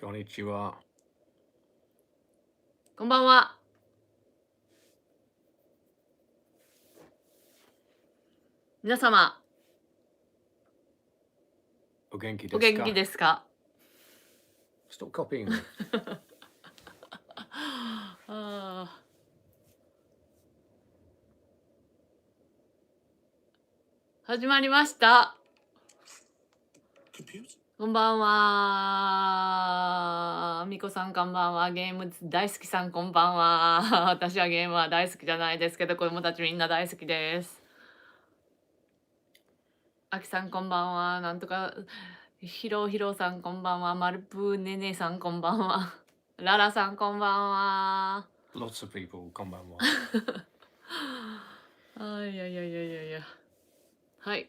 こんにちは。こんばんは。皆様、お元気お元気ですか？ですか？Stop copying me. 始まりました。こんばんは。みこさんこんばんは。ゲーム大好きさんこんばんは。私はゲームは大好きじゃないですけど、子供たちみんな大好きです。あきさんこんばんは。なんとか、ひろひろさんこんばんは。まるぷーねねさんこんばんは。ララさんこんばんは。Lots of people, こんばんは。いやいやいやいやいや。はい。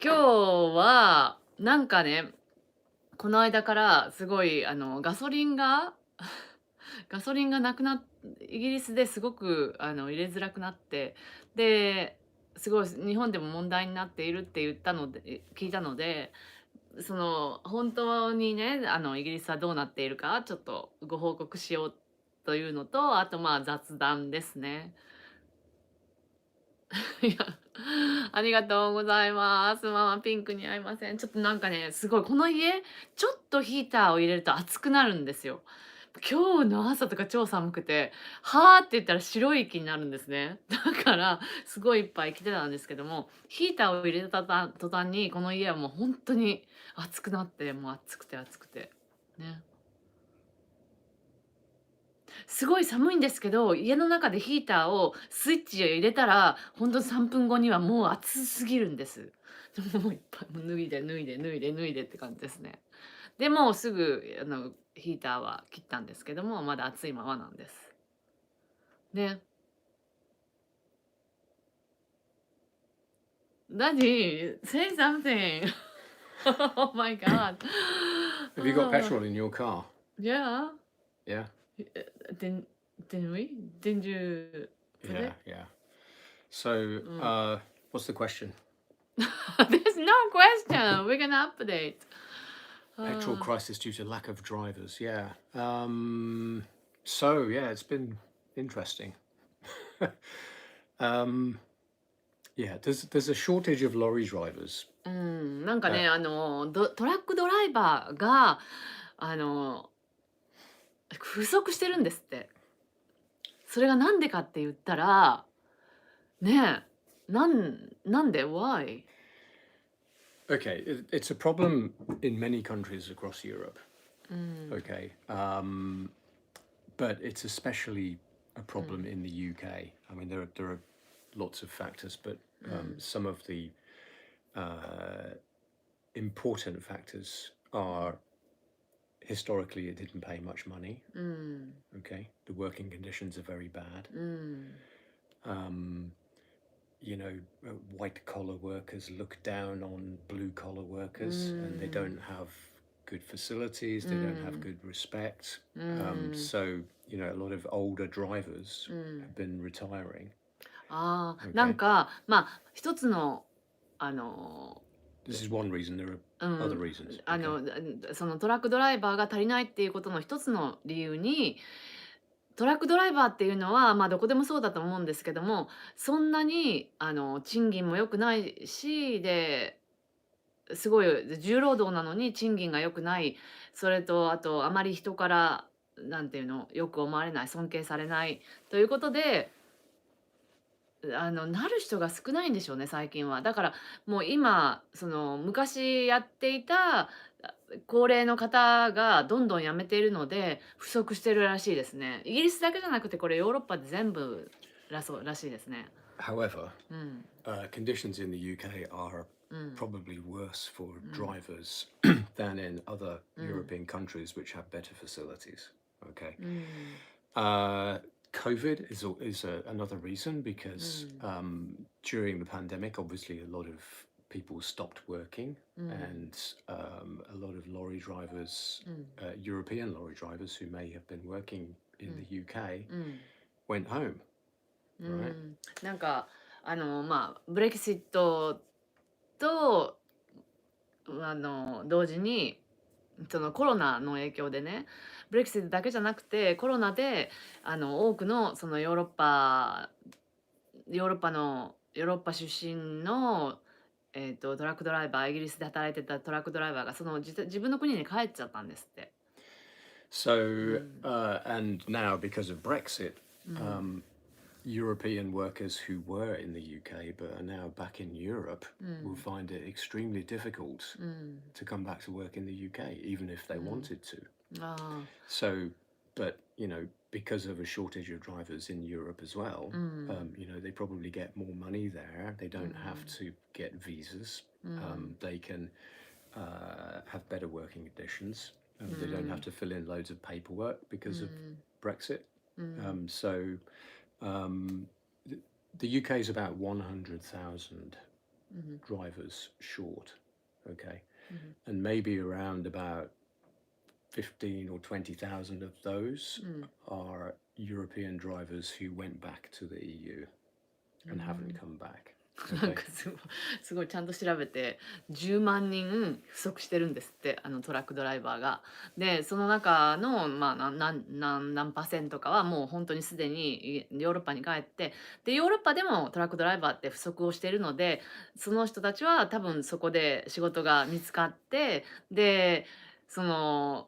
今日はなんかね、この間からすごいガソリンがガソリンがなくなっイギリスですごく入れづらくなって、ですごい日本でも問題になっているって聞いたので、その本当にねイギリスはどうなっているかちょっとご報告しようというのと、あとまあ雑談ですね。いや、ありがとうございます。ママピンクに合いません。ちょっとなんかね、すごいこの家、ちょっとヒーターを入れると暑くなるんですよ。今日の朝とか超寒くて、はーって言ったら白い息になるんですね。だから、すごいいっぱい着てたんですけども、ヒーターを入れた途端に、この家はもう本当に暑くなって、もう暑くて暑くて。ね。すごい寒いんですけど、家の中でヒーターをスイッチを入れたら、ほんと3分後にはもう暑すぎるんです。もういっぱいもう脱いでって感じですね。で、もうすぐヒーターは切ったんですけども、まだ暑いままなんです。ね。Daddy, say something. Oh my god. Have you got petrol in your car? Yeah. Yeah? Didn't didn't we? Didn't you put Yeah, it? yeah. So, what's the question? There's no question. We're gonna update. Petrol crisis due to lack of drivers. Yeah. So, yeah, it's been interesting. Yeah, there's a shortage of lorry drivers. なんかね、トラックドライバーが、あの、不足してるんですって。それがなんでかって言ったら、ねえ、なんで Why? Okay, it's a problem in many countries across Europe. Okay, but it's especially a problem in the UK. I mean, there are lots of factors, but some of the important factors are historically it didn't pay much money. Okay, the working conditions are very bad. You know, white collar workers look down on blue collar workers, and they don't have good facilities. They don't have good respect. So you know, a lot of older drivers have been retiring. なんか、まあ、一つの、あの、This is one reason. There are other reasons. そのトラックドライバーが足りないっていうことの一つの理由に、トラックドライバーっていうのは、まあ、どこでもそうだと思うんですけども、そんなに賃金も良くないし、すごい重労働なのに賃金が良くない、それとあとあまり人からなんていうの、よく思われない、尊敬されないということで、なる人が少ないんでしょうね、最近は。だからもう今、その昔やっていた高齢の方がどんどん辞めているので、不足してるらしいですね。イギリスだけじゃなくて、これヨーロッパで全部らしいですね。However, conditions in the UK are probably worse for drivers than in other European countries which have better facilities. Okay. COVID is another reason because during the pandemic, obviously, a lot of people stopped working, and a lot of lorry drivers, European lorry drivers who may have been working in the UK, went home. Right? なんかまあブレキシットと同時にそのコロナの影響でね、ブレクシットだけじゃなくてコロナで多くのそのヨーロッパ出身の、トラックドライバー、イギリスで働いてたトラックドライバーが自分の国に帰っちゃったんですって。So, and now because of Brexit, European workers who were in the UK but are now back in Europe will find it extremely difficult to come back to work in the UK, even if they wanted to. ああ、So, but because of a shortage of drivers in Europe as well, they probably get more money there. They don't have to get visas. They can have better working conditions. They don't have to fill in loads of paperwork because of Brexit. So the UK is about 100,000 drivers short, okay? And maybe around about 15 or 20,000 of those are European drivers who went back to the EU and haven't come back. なんかすごいちゃんと調べて10万人不足してるんですって、トラックドライバーが。でその中の、何パーセントかはもう本当にすでにヨーロッパに帰って、でヨーロッパでもトラックドライバーって不足をしているので、その人たちは多分そこで仕事が見つかって、でその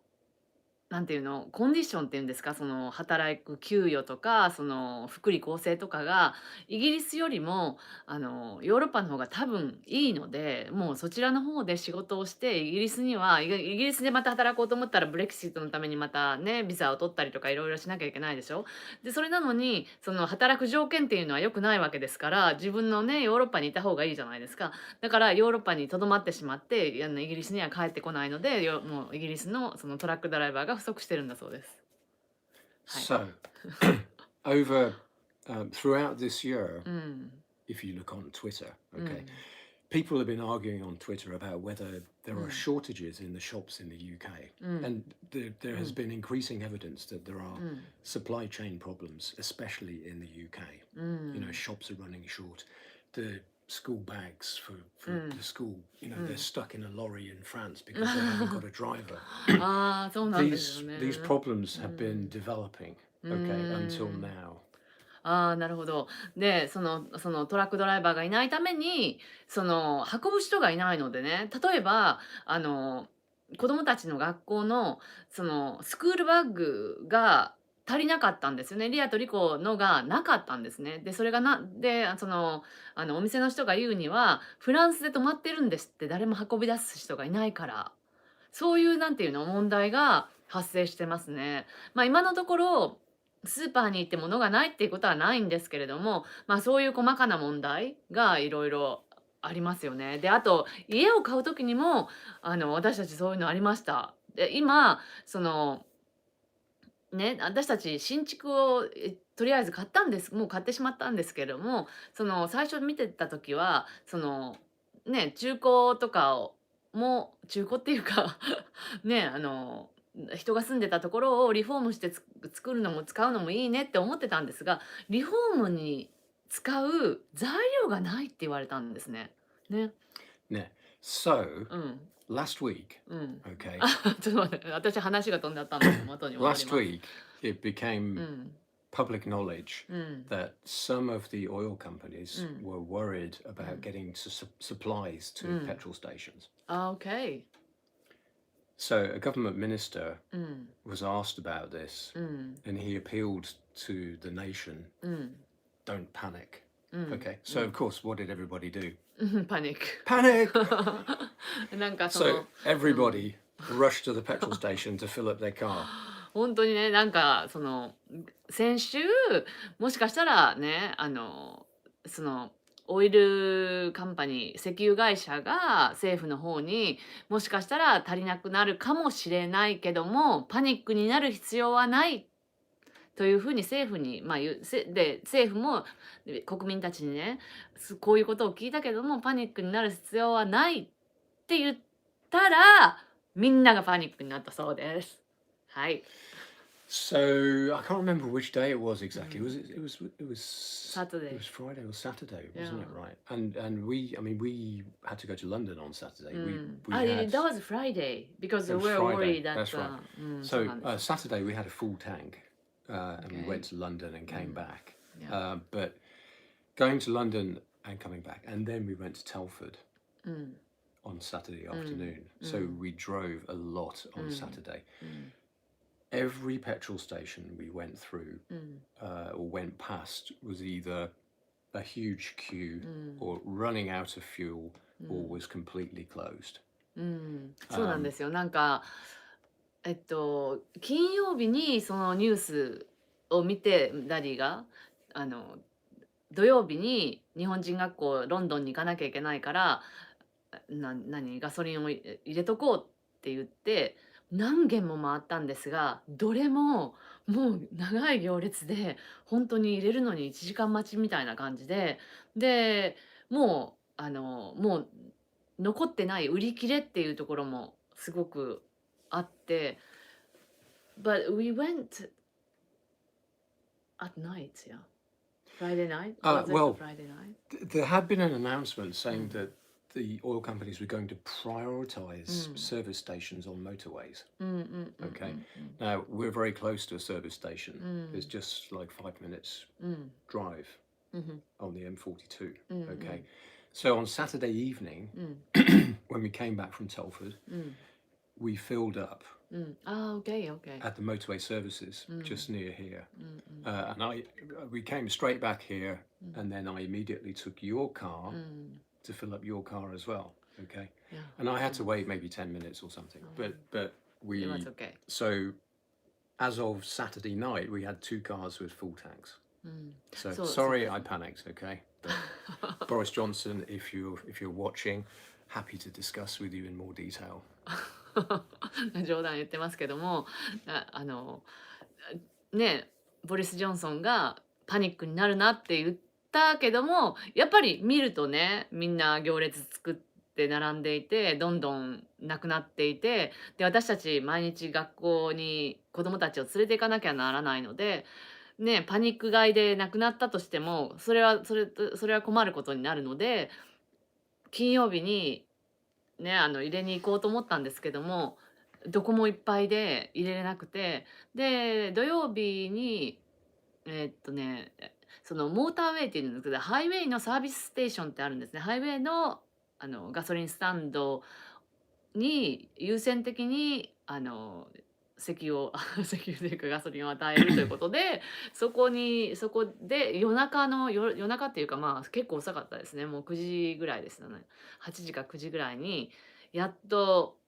なんていうの、コンディションっていうんですか、その働く給与とか、その福利厚生とかがイギリスよりもヨーロッパの方が多分いいので、もうそちらの方で仕事をして、イギリスでまた働こうと思ったらブレクシットのためにまたね、ビザを取ったりとかいろいろしなきゃいけないでしょ。で、それなのに、その働く条件っていうのは良くないわけですから、自分のね、ヨーロッパにいた方がいいじゃないですか。だからヨーロッパにとどまってしまって、イギリスには帰ってこないので、もうイギリスのそのトラックドライバーが不足してるんだそうです。はい。So, throughout this year, if you look on Twitter, okay, people have been arguing on Twitter about whether there are shortages in the shops in the UK. And there has been increasing evidence that there are supply chain problems, especially in the UK. Shops are running short. The school bags for the school, they're stuck in a lorry in France because they haven't got a driver. ああ、そうなんですよね。These problems have been developing, okay, until now. ああ、なるほど。で、そのトラックドライバーがいないために、運ぶ人がいないのでね、例えば、子供たちの学校の、スクールバッグが足りなかったんですよね。リアとリコのがなかったんですね。で、それがお店の人が言うには、フランスで止まってるんですって、誰も運び出す人がいないから。そういうなんていうの、問題が発生してますね。今のところスーパーに行って物がないっていうことはないんですけれども、そういう細かな問題がいろいろありますよね。で、あと家を買う時にも私たちそういうのありました。で、今ね、私たち新築をとりあえず買ったんです。もう買ってしまったんですけれども、最初見てた時はね、中古とか中古っていうかね、人が住んでたところをリフォームして作るのも使うのもいいねって思ってたんですが、リフォームに使う材料がないって言われたんですね。ね。Yeah. So, うん。last week, うん。okay, ちょっと待って、私話が飛んじゃったので元に戻り last ます。week it became public knowledge that some of the oil companies were worried about getting supplies to petrol stations. Okay. So a government minister was asked about this, and he appealed to the nation, don't panic. Okay, so of course, what did everybody do? パニック。Panic! なんかSo everybody rushed to the petrol station to fill up their car. 本当にね、なんか先週もしかしたらね、オイルカンパニー、石油会社が政府の方にもしかしたら足りなくなるかもしれないけども、パニックになる必要はないというふうに政府に、政府も国民たちにね、こういうことを聞いたけども、パニックになる必要はないって言ったら、みんながパニックになったそうです。はい。So I can't remember which day it was exactly. It was Saturday. it was Friday or Saturday, wasn't it? Yeah. Right. And we had to go to London on Saturday. We That had was Friday because it we was were Friday. worried that That's right. そう So なんです。 Saturday we had a full tank, and we Okay. went to London and came back. Yeah. But going to London and coming back, and then we went to Telford うん on Saturday afternoon. So we drove a lot on Saturday. うん Every petrol station we went through うん or went past was either a huge queue or running out of fuel or was completely closed. そうなんですよ。なんか金曜日にそのニュースを見てダディがあの土曜日に日本人学校ロンドンに行かなきゃいけないからガソリンを入れとこうって言って何軒も回ったんですがどれももう長い行列で本当に入れるのに1時間待ちみたいな感じでもうもう残ってない売り切れっていうところもすごくあって。But we went at night, yeah. Friday night? Was it Well, Friday night? there had been an announcement saying that the oil companies were going to prioritize service stations on motorways. Okay. Now, we're very close to a service station. It's just like 5 minutes drive on the M42. Okay. So on Saturday evening, when we came back from Telford, we filled up Okay, okay. at the motorway services just near here. And we came straight back here, and then I immediately took your car to fill up your car as well. Okay. Yeah. And I had to wait maybe 10 minutes or something. But It we was okay. so as of Saturday night, we had 2 cars with full tanks. So sorry I panicked, okay? But Boris Johnson, if you're watching, happy to discuss with you in more detail. 冗談言ってますけどもねボリス・ジョンソンがパニックになるなって言ったけどもやっぱり見るとねみんな行列作って並んでいてどんどんなくなっていてで私たち毎日学校に子どもたちを連れて行かなきゃならないので、ね、パニック買いでなくなったとしてもそれは困ることになるので金曜日にね、入れに行こうと思ったんですけども、どこもいっぱいで入れれなくて、で、土曜日に、そのモーターウェイっていうんですけど、ハイウェイのサービスステーションってあるんですね。ハイウェイの、ガソリンスタンドに優先的に、石油石油というかガソリンを与えるということで、そこで夜中っていうかまあ結構遅かったですね。もう9時ぐらいですよね。8時か9時ぐらいにやっと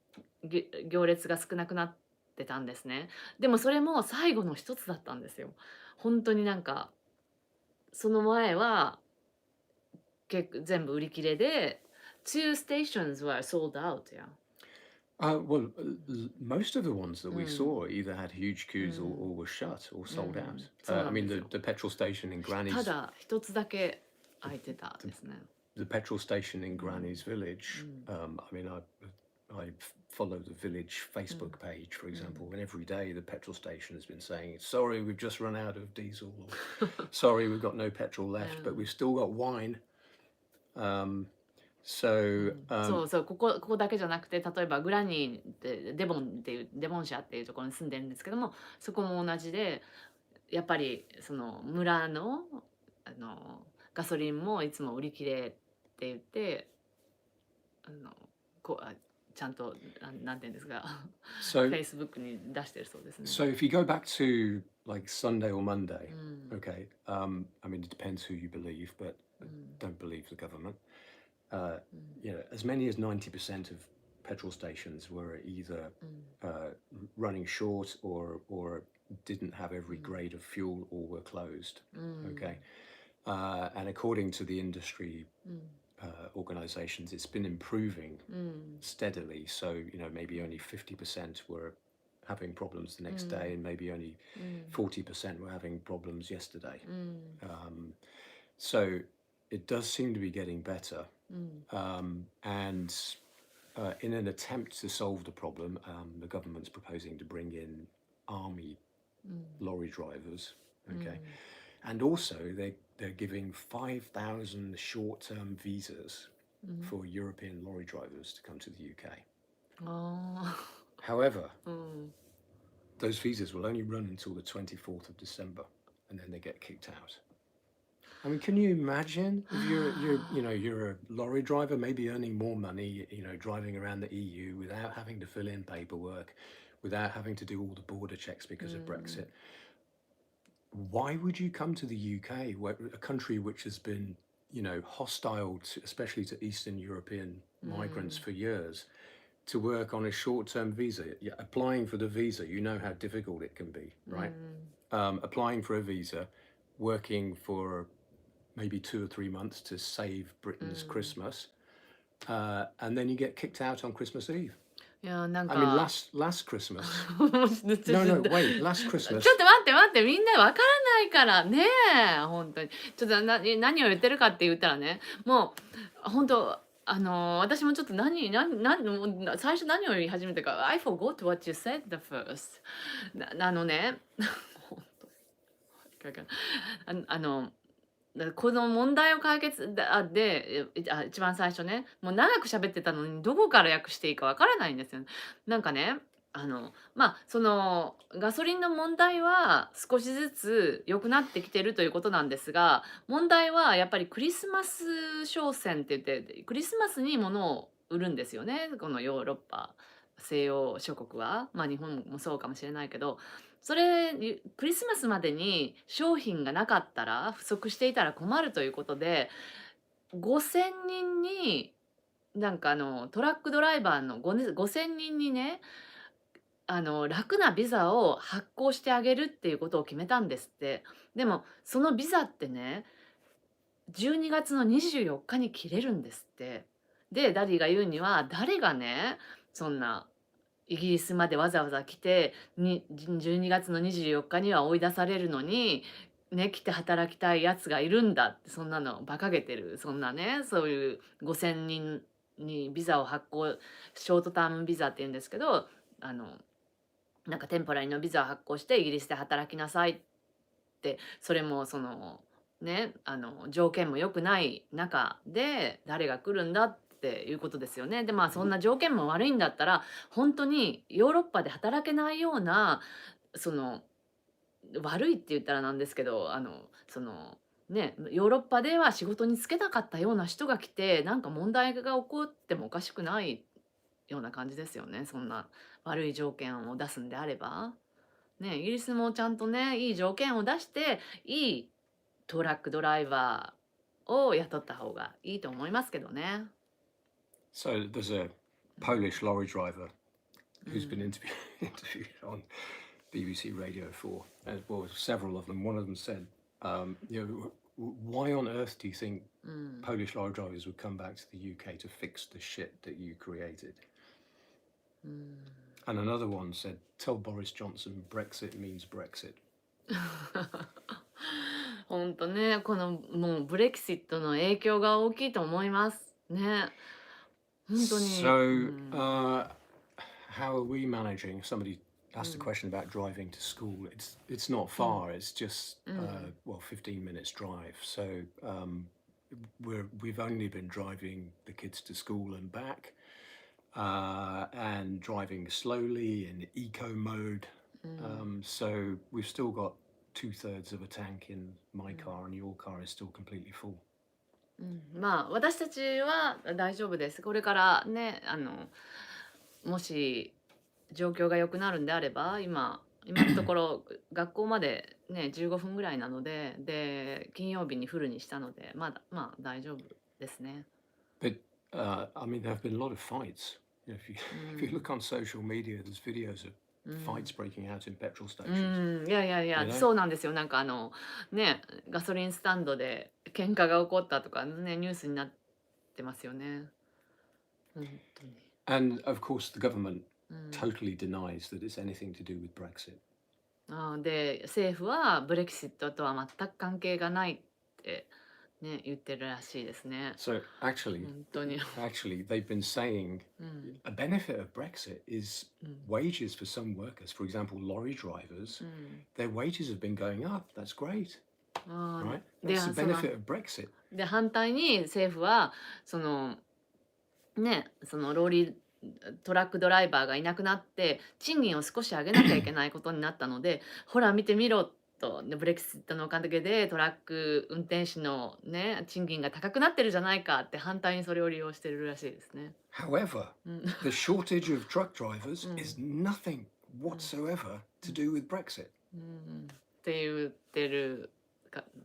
行列が少なくなってたんですね。でもそれも最後の一つだったんですよ。本当になんかその前は全部売り切れで two stations were sold out, yeah. Well, most of the ones that we saw either had huge queues or were shut or sold out. I mean, the petrol station in た Granny's だ一つだけ空いてたですね。the petrol station in Granny's village. I mean, I follow the village Facebook page, for example, and every day the petrol station has been saying, "Sorry, we've just run out of diesel," or "Sorry, we've got no petrol left, but we've still got wine." So そうそう、ここだけじゃなくて、例えばグラニーってデボン社っていうところに住んでるんですけども、そこも同じで、やっぱりその村のガソリンもいつも売り切れって言って、ちゃんとなんていうんですか、so Facebook に出してるそうですね。so if you go back to like Sunday or Monday, okay. I mean, it depends who you believe, but don't believe the government. As many as 90% of petrol stations were either running short or didn't have every grade of fuel or were closed. Okay, and according to the industry organizations, it's been improving steadily. So maybe only 50% were having problems the next day, and maybe only 40% were having problems yesterday. So it does seem to be getting better. And in an attempt to solve the problem, the government's proposing to bring in army lorry drivers. Okay, and also they're giving 5,000 short-term visas for European lorry drivers to come to the UK. あ However, あ、うん。those visas will only run until the 24th of December, and then they get kicked out. I mean, can you imagine if you're a lorry driver, maybe earning more money, driving around the EU without having to fill in paperwork, without having to do all the border checks because of Brexit. Why would you come to the UK, a country which has been, hostile, especially to Eastern European migrants for years, to work on a short-term visa? Applying for the visa, you know how difficult it can be, right? Applying for a visa, working for maybe 2 or 3 months to save Britain's Christmas, and then you get kicked out on Christmas Eve. いや、なん I mean, か、last Christmas. ちょ No, っ no, と wait, last ちょ Christmas. っと待って、みんなわからないからねえ、本当に。ちょっと何を言ってるかって言ったらね、もう、本当、私もちょっともう最初何を言い始めたか、I forgot what you said the first. ね、本当この問題を解決で、一番最初ね、もう長く喋ってたのに、どこから訳していいかわからないんですよね。なんかね、そのガソリンの問題は少しずつ良くなってきてるということなんですが、問題はやっぱりクリスマス商戦って言って、クリスマスに物を売るんですよね。このヨーロッパ、西洋諸国は、日本もそうかもしれないけど、それクリスマスまでに商品がなかったら、不足していたら困るということで、5,000人になんかトラックドライバーの5,000人にね、楽なビザを発行してあげるっていうことを決めたんですって。でもそのビザってね、12月の24日に切れるんですって。で、ダディが言うには、誰がね、そんなイギリスまでわざわざ来て、12月の24日には追い出されるのに、ね、来て働きたいやつがいるんだって、そんなの馬鹿げてる、そんなね、そういう5,000人にビザを発行、ショートタームビザって言うんですけど、なんかテンポラリーのビザを発行してイギリスで働きなさいって、それもそのね、条件も良くない中で誰が来るんだっていうことですよね。で、そんな条件も悪いんだったら、本当にヨーロッパで働けないような、その悪いって言ったらなんですけど、そのね、ヨーロッパでは仕事に就けなかったような人が来て、なんか問題が起こってもおかしくないような感じですよね。そんな悪い条件を出すんであれば。ね、イギリスもちゃんとね、いい条件を出して、いいトラックドライバーを雇った方がいいと思いますけどね。So there's a Polish lorry driver who's been interviewed on BBC Radio 4, well, several of them. One of them said, why on earth do you think Polish lorry drivers would come back to the UK to fix the shit that you created? And another one said, tell Boris Johnson Brexit means Brexit. 本当ね、このもうブレキシットの影響が大きいと思いますね。本当に。So, how are we managing? Somebody asked a question about driving to school. It's not far. It's just 15 minutes drive. So we've only been driving the kids to school and back, and driving slowly in eco mode. So we've still got 2/3 of a tank in my car, and your car is still completely full. 私たちは大丈夫です。これからね、もし状況が良くなるんであれば、今のところ学校までね、15分ぐらいなので、金曜日にフルにしたので、まあ大丈夫ですね。But I mean, there have been a lot of fights. If you look on social media, there's videos of fights breaking out in petrol stations. いや、そうなんですよ。なんかね、ガソリンスタンドで喧嘩が起こったとかね、ニュースになってますよね。本当に。And of course, the government totally denies that it's anything to do with Brexit. で、政府はブレキシットとは全く関係がないってね、言ってるらしいですね。 So 本 actually, 当に。they've been saying うん a benefit of Brexit is うん wages for some workers. For example, lorry drivers, うん。 their wages have been going up. That's great, あー right? で、That's the その benefit of Brexit. で反対に政府はそのね、そのトラックドライバーがいなくなって賃金を少し上げなきゃいけないことになったので、ほら見てみろと、ブレキシットのおかげでトラック運転手のね賃金が高くなってるじゃないかって反対にそれを利用してるらしいですね。However, うん the shortage of truck drivers うん is nothing うん whatsoever う to ん do with Brexit. って言ってる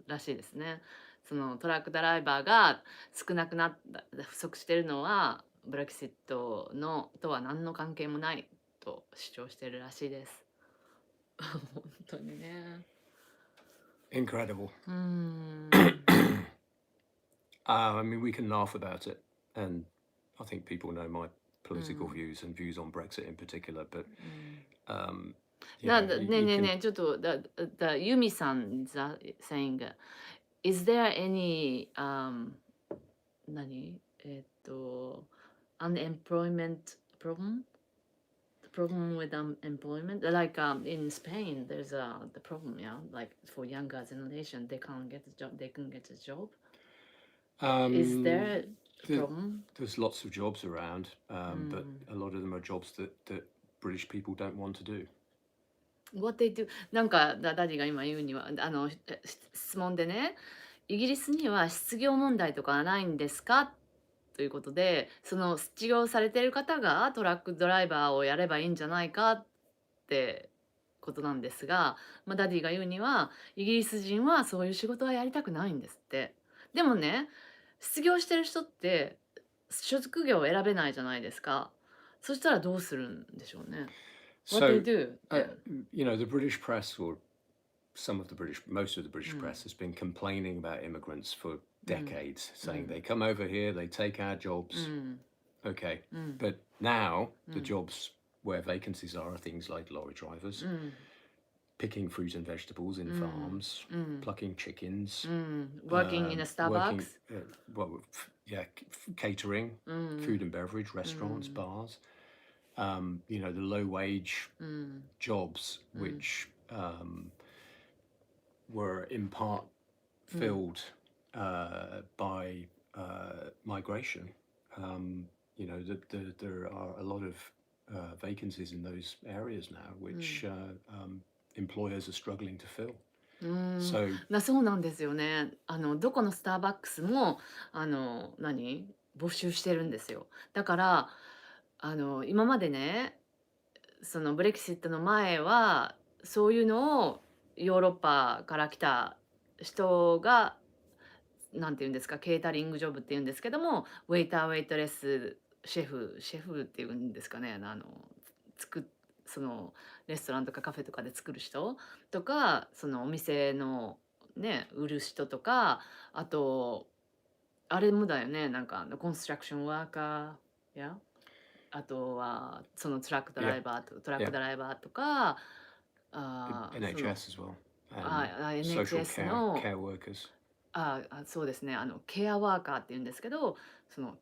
らしいですね。そのトラックドライバーが少なくなった不足しているのはブレキシットのとは何の関係もないと主張しているらしいです。本当にね。Incredible. うーん。I mean, we can laugh about it, and I think people know my う political ん views and views on Brexit in particular. But うん um, you な know, だ you, ねえ you ねえ can. ねえちょっとユミさん is saying is there any何unemployment problem? The problem with employment, like in Spain, there's the problem, yeah, like for younger generation, they can't get a job, they can get a job. Is Um, there a the, problem? there's lots of jobs around, but うん a lot of them are jobs that British people don't want to do. What they do? なんかダディが今言うには質問でね、イギリスには失業問題とかはないんですかということで、その失業されている方がトラックドライバーをやればいいんじゃないかってことなんですが、ダディが言うにはイギリス人はそういう仕事はやりたくないんですって。でもね、失業してる人って職業を選べないじゃないですか。そしたらどうするんでしょうね。What they So, do? you know, the British press, or most of the British うん press, has been complaining about immigrants for うん decades, う saying ん they come over here, they take our う jobs. ん Okay, うん but now the うん jobs where vacancies are things like lorry drivers, うん picking fruit and vegetables in うん farms, うん plucking chickens, うん Working in a working, Starbucks? catering, うん food and beverage, う restaurants, ん bars. You know, the low wage うん jobs, うん which were in part うん filled by migration. You know, there are a lot of vacancies in those areas now, うん which employers are struggling to fill. うーん So, そうなんですよね。どこのスターバックスも募集してるんですよ。だから今までね、そのブレキシットの前はそういうのをヨーロッパから来た人がなんて言うんですか、ケータリングジョブって言うんですけども、ウェイターウェイトレスシェフっていうんですかね、作っそのレストランとかカフェとかで作る人とか、そのお店のね売る人とか、あとあれもだよね、なんかコンストラクションワーカーや、あとはそのyeah, トラック yeah, ドライバーとか、その NHS as well, and social NHS の care workers. そうですね、ケアワーカーって言うんですけど、その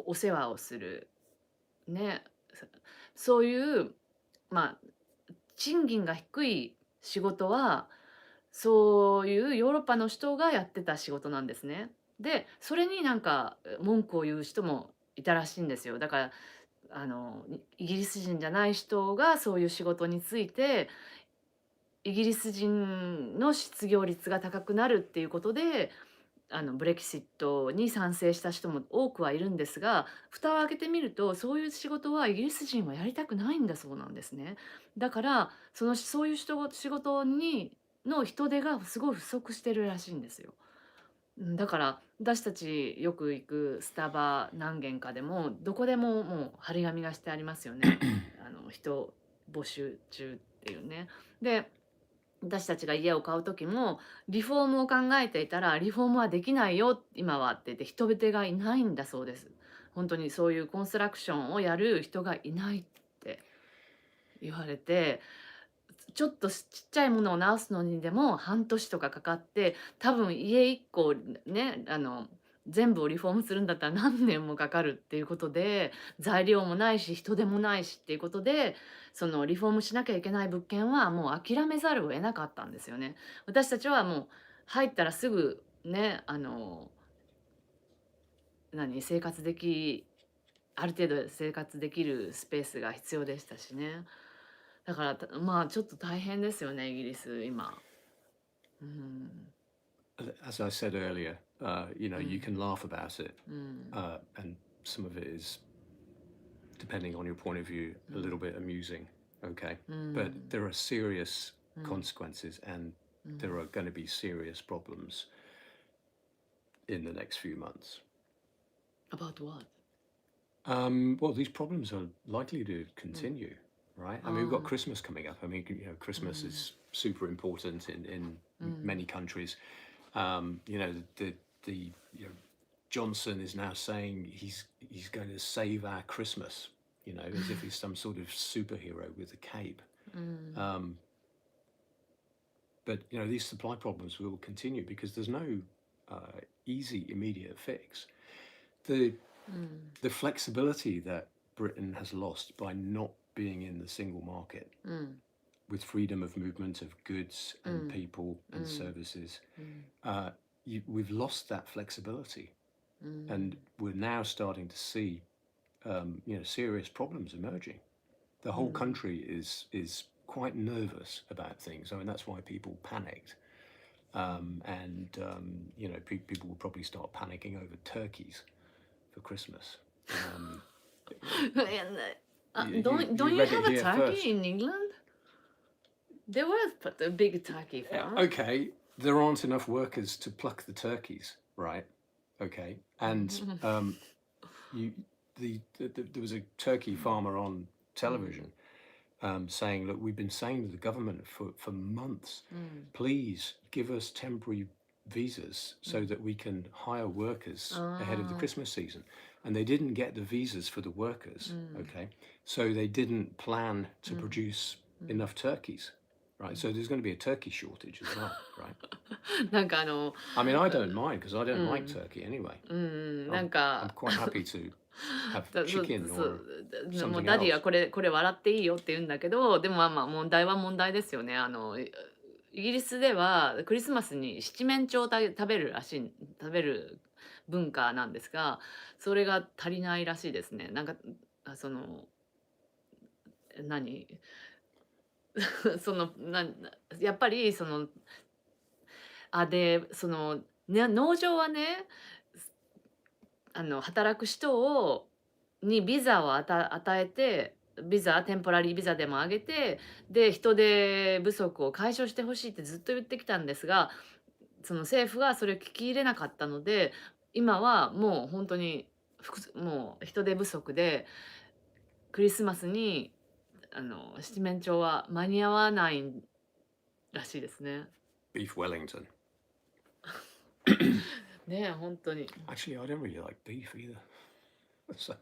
お世話をするね、そういうまあ賃金が低い仕事はそういうヨーロッパの人がやってた仕事なんですね。で、それになんか文句を言う人もいたらしいんですよ。だからイギリス人じゃない人がそういう仕事についてイギリス人の失業率が高くなるっていうことでブレキシットに賛成した人も多くはいるんですが、蓋を開けてみるとそういう仕事はイギリス人はやりたくないんだそうなんですね。だからそういう仕事の人手がすごい不足してるらしいんですよ。だから私たちよく行くスタバ何軒かでもどこでももう張り紙がしてありますよね。人募集中っていうね。で私たちが家を買う時もリフォームを考えていたらリフォームはできないよ今はって言って人手がいないんだそうです。本当にそういうコンストラクションをやる人がいないって言われて、ちょっとちっちゃいものを直すのにでも半年とかかかって、多分家1個ね、全部をリフォームするんだったら何年もかかるっていうことで、材料もないし人手もないしっていうことで、そのリフォームしなきゃいけない物件はもう諦めざるを得なかったんですよね。私たちはもう入ったらすぐね、生活できある程度生活できるスペースが必要でしたしね。だから、まあ、ちょっと大変ですよね、イギリス、今。うん。As I said earlier, you know, う you ん。can laugh about it, うん。and some of it is, depending on your point of view, う a little ん。bit amusing. Okay, う but ん。there are serious うん。consequences, and う there ん。are going to be serious problems in the next few months. About what? Well, these problems are likely to うん。continue, right? I mean, we've got ああ。Christmas coming up. I mean, you know, う Christmas ん。is super important in うん。many countries. You know, the you know, Johnson is now saying he's going to save our Christmas, you know, as if he's some sort of superhero with a cape. うん。Um, but you know, these supply problems will continue because there's no easy immediate fix. The うん。the flexibility that Britain has lost by not being in the single market うん。with freedom of movement of goods う and ん。people う and ん。 services, うん。 we've lost that flexibility, うん。 and we're now starting to see you know, serious problems emerging. The う whole ん。 country is quite nervous about things. I mean, that's why people panicked, and you know, people will probably start panicking over turkeys for Christmas. And, You don't you read it have a here turkey first. in England? There was a big turkey farm. Okay, there aren't enough workers to pluck the turkeys, right? Okay, and you there was a turkey farmer on うん。 television saying, look, we've been saying to the government for months, うん。 please give us temporary visas う so ん。 that we can hire workers ahead of the ああ。 Christmas season. And they didn't get the visas for the う workers, ん。 okay? So they didn't plan う to ん。 produce うん。 enough turkeys, right? So there's going to be a turkey shortage as well, right? なんかI mean, I don't mind because I う don't like ん。 turkey anyway. うん。な I'm ん I'm か quite happy to have そう chicken そ or う、もう something ダディは else. これ笑っていいよって言うんだけど、でもまあまあ問題は問題ですよね。イギリスではクリスマスに七面鳥を食べるらしい、食べる文化なんですが、それが足りないらしいですね。なんか、その、何その、やっぱりで、農場はね、働く人にビザを与えて、テンポラリービザでもあげて、で、人手不足を解消してほしいってずっと言ってきたんですが、その政府がそれを聞き入れなかったので、今はもう本当にもう人手不足で、クリスマスに七面鳥は間に合わないらしいですね。Beef Wellington. ねえ、本当に。Actually, I don't really like beef either. So,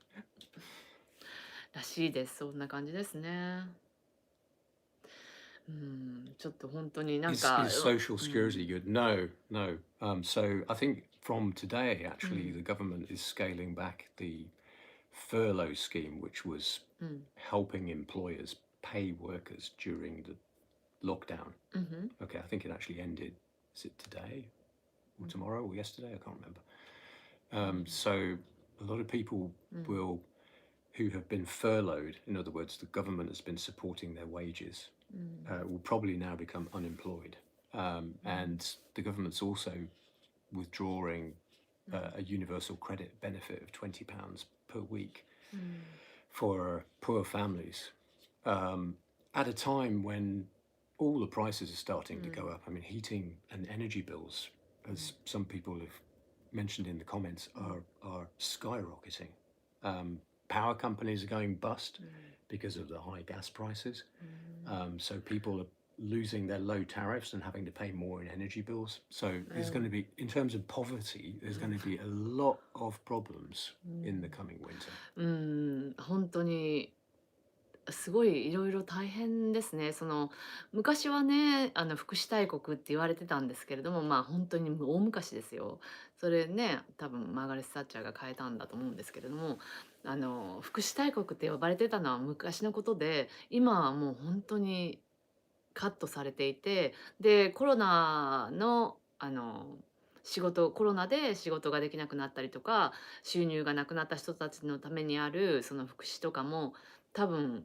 らしいです。そんな感じですね。うん、ちょっと本当になん is か、social う security ん、good? No, no. So I think from today, う actually, ん、the government is scaling back the furlough scheme, which was うん、helping employers pay workers during the lockdown. うん、Okay, I think it actually ended. Is it today or うん、tomorrow or yesterday? I can't remember. うん、So a lot of people うん、will who have been furloughed. In other words, the government has been supporting their wages. うん、Will probably now become unemployed. And the government's also withdrawing うん、a universal credit benefit of £20 per week うん、 for poor families at a time when all the prices are う starting to go ん、 up. I mean, heating and energy bills, うん、 as some people have mentioned in the comments, うん、 are skyrocketing. Power companies are going bust うん、 because of the high gas prices. うん、 So people are losing their low tariffs and having to pay more in energy bills. So there's going to be, in terms of poverty, there's going to be a lot of problems in the coming winter. うん、本当にすごいいろいろ大変ですね。昔はね、福祉大国って言われてたんですけれども、まあ本当にもう大昔ですよ。それね、多分マーガレット・サッチャーが変えたんだと思うんですけれども、福祉大国って呼ばれてたのは昔のことで、今はもう本当にカットされていて、で、コロナで仕事ができなくなったりとか、収入がなくなった人たちのためにあるその福祉とかも、多分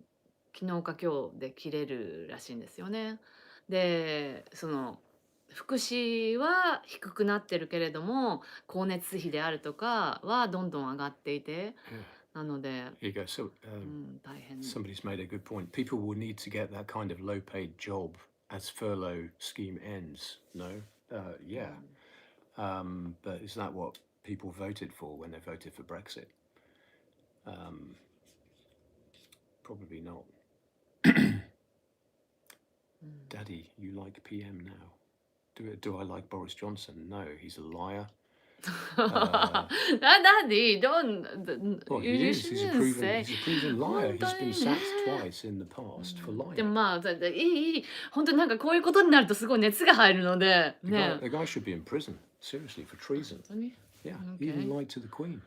昨日か今日で切れるらしいんですよね。で、福祉は低くなってるけれども、光熱費であるとかはどんどん上がっていて、Yeah. なので、Here you go. So 大変。somebody's made a good point. People will need to get that kind of low-paid job as furlough scheme ends. No, yeah. But is that what people voted for when they voted for Brexit? Um, probably not. Daddy, you like PM now? Do I like Boris Johnson? No, he's a liar. Daddy, don't. Well, You, he you is. He's a shouldn't proven say. he's a proven liar. 本 He's 当 been にね。 sacked twice in the past for でも lying. まあ、いい、いい。本当になんかこういうことになるとすごい熱が入るので、 The ね。 guy should be in prison, seriously, for treason. 本当に Yeah, he even Okay. lied to the Queen.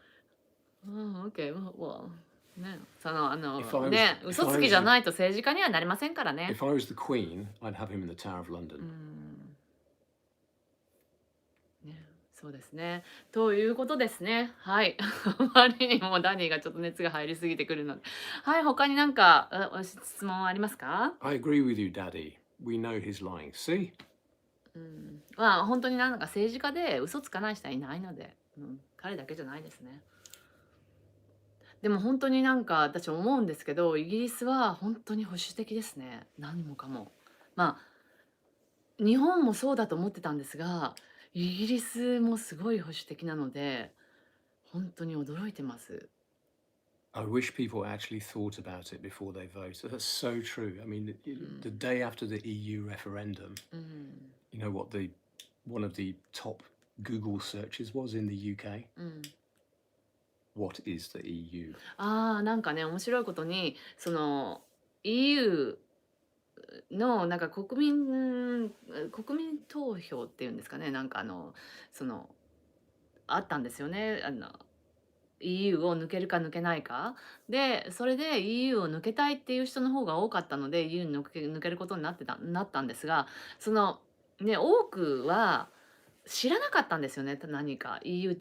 Okay, well, ね、If I was ね、 if 嘘 I つき was じゃ the ないと政治家にはなりませんからね。 if I was the Queen, I'd have him in the Tower of う London. ん、ね、そうですね。ということですね。はい。あまりにもダニーがちょっと熱が入りすぎてくるので。はい、他になんか質問ありますか？ I agree with you, Daddy. We know he's lying. See? まあ本当になんか政治家で嘘つかない人はいないので、彼だけじゃないですね。でも本当になんか私思うんですけど、イギリスは本当に保守的ですね。何もかも。まあ日本もそうだと思ってたんですが、イギリスもすごい保守的なので、本当に驚いてます。I wish people actually thought about it before they vote. That's so true. I mean, the day after the EU referendum, うん、you know what one of the top Google searches was in the UK? うん。What is the EU? なんかね、面白いことに、EU のなんか国民投票っていうんですかね、なんかそのあったんですよね。EU を抜けるか抜けないか。で、それで EU を抜けたいっていう人の方が多かったので、EU に抜けることになったんですが、多くは知らなかったんですよね、何か EU っ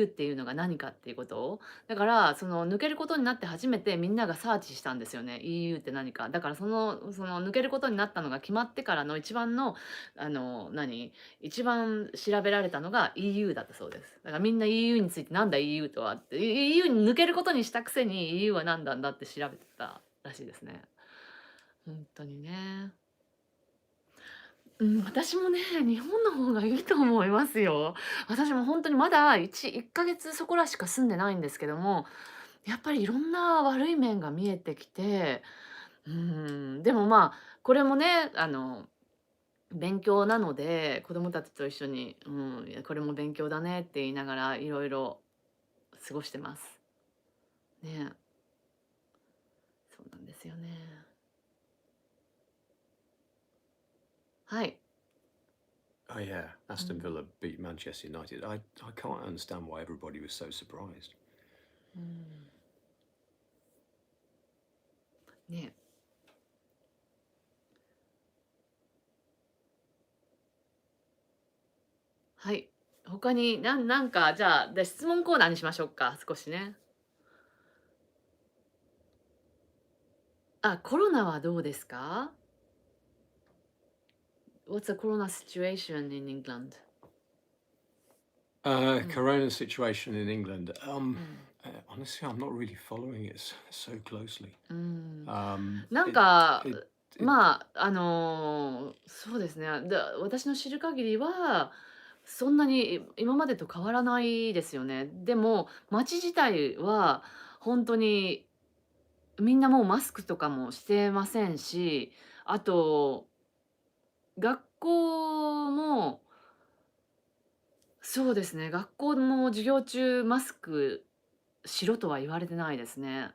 ていうのが何かっていうことを。だから、抜けることになって初めてみんながサーチしたんですよね、EU って何か。だからその抜けることになったのが決まってからの一番の、一番調べられたのが EU だったそうです。だからみんな EU についてなんだ EU とはって、EU に抜けることにしたくせに EU は何なんだって調べてたらしいですね。本当にね。私もね、日本の方がいいと思いますよ。私も本当にまだ1ヶ月そこらしか住んでないんですけども、やっぱりいろんな悪い面が見えてきて、でもまあ、これもね、勉強なので、子供たちと一緒に、いやこれも勉強だねって言いながらいろいろ過ごしてます。ね。そうなんですよね。はい。Oh yeah, Aston Villa beat Manchester United. I can't understand why everybody was so surprised. ね。はい。他になんか、じゃあ、質問コーナーにしましょうか、少しね。コロナはどうですか？ What's the corona situation in England? Corona situation in England. Honestly, I'm not really following it so closely. なん It, か、it, it, まあ、そうですね。私の知る限りは、そんなに今までと変わらないですよね。でも、街自体は本当にみんなもうマスクとかもしてませんし、あと、学校もそうですね、学校も授業中マスクしろとは言われてないですね。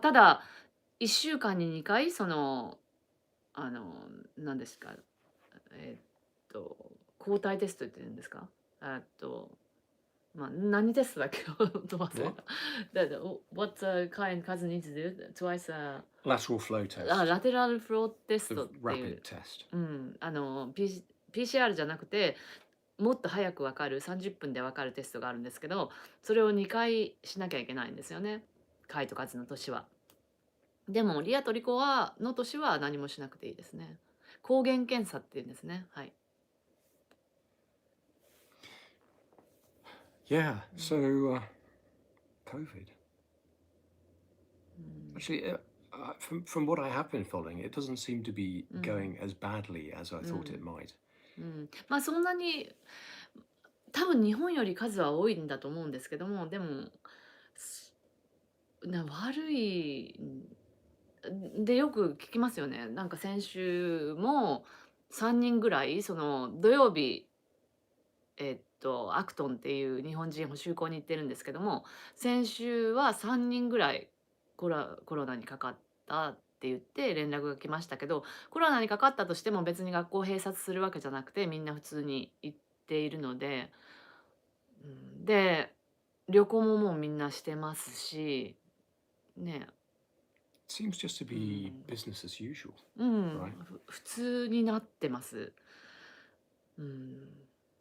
ただ、1週間に2回その何ですか、えっと抗体テストって言うんですか、まあ、何テストだっけと忘れ What? た。What kind cousin needs to do twice Lateral flow test. ラテラルフローテス The トっていう、rapid test. PCR じゃなくてもっと早くわかる30分でわかるテストがあるんですけど、それを2回しなきゃいけないんですよね、カイとカズの年は。でもリアとリコの年は何もしなくていいですね。抗原検査っていうんですね。はい。Yeah. So COVID. うん Actually, from what I have been following, it doesn't seem to be うん going as badly as I う thought it ん might. まあそんなに多分日本より数は多いんだと思うんですけども、でもす悪いでよく聞きますよね。なんか先週も3人ぐらいその土曜日アクトンっていう日本人補修校に行ってるんですけども、先週は3人ぐらいコロナにかかったって言って連絡が来ましたけど、コロナにかかったとしても別に学校を閉鎖するわけじゃなくてみんな普通に行っているので、で旅行ももうみんなしてますしね。It seems just to う be ん、business as usual, うん、right? 普通になってます。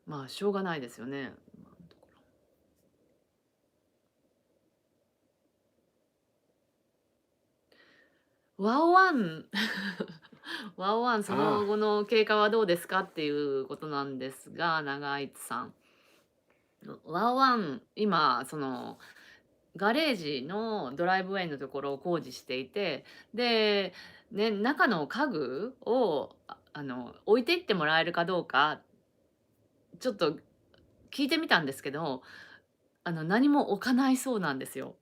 まあしょうがないですよね。今のところワオワンワオワンその Ah, 後の経過はどうですかっていうことなんですが、長井さん。ワオワン今そのガレージのドライブウェイのところを工事していて、で、ね、中の家具を置いていってもらえるかどうかちょっと聞いてみたんですけど、何も置かないそうなんですよ。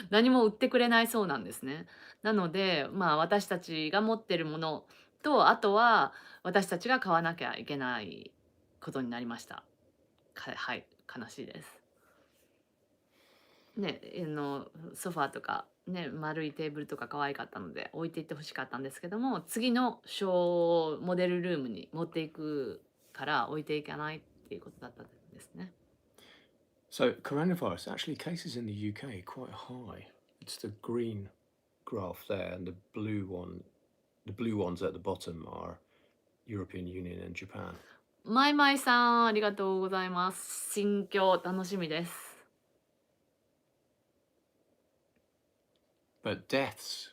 何も売ってくれないそうなんですね。なので、まあ、私たちが持ってるものと、あとは私たちが買わなきゃいけないことになりました。はい、悲しいです。ね、ソファーとか、ね、丸いテーブルとか可愛かったので置いていって欲しかったんですけども、次のショーモデルルームに持っていくから置いていかないっていうことだったんですね。so coronavirus, actually cases in the UK are quite high. It's the green graph there, and the blue ones at the bottom are European Union and Japan. マイマイさん、ありがとうございます。心境楽しみです。But deaths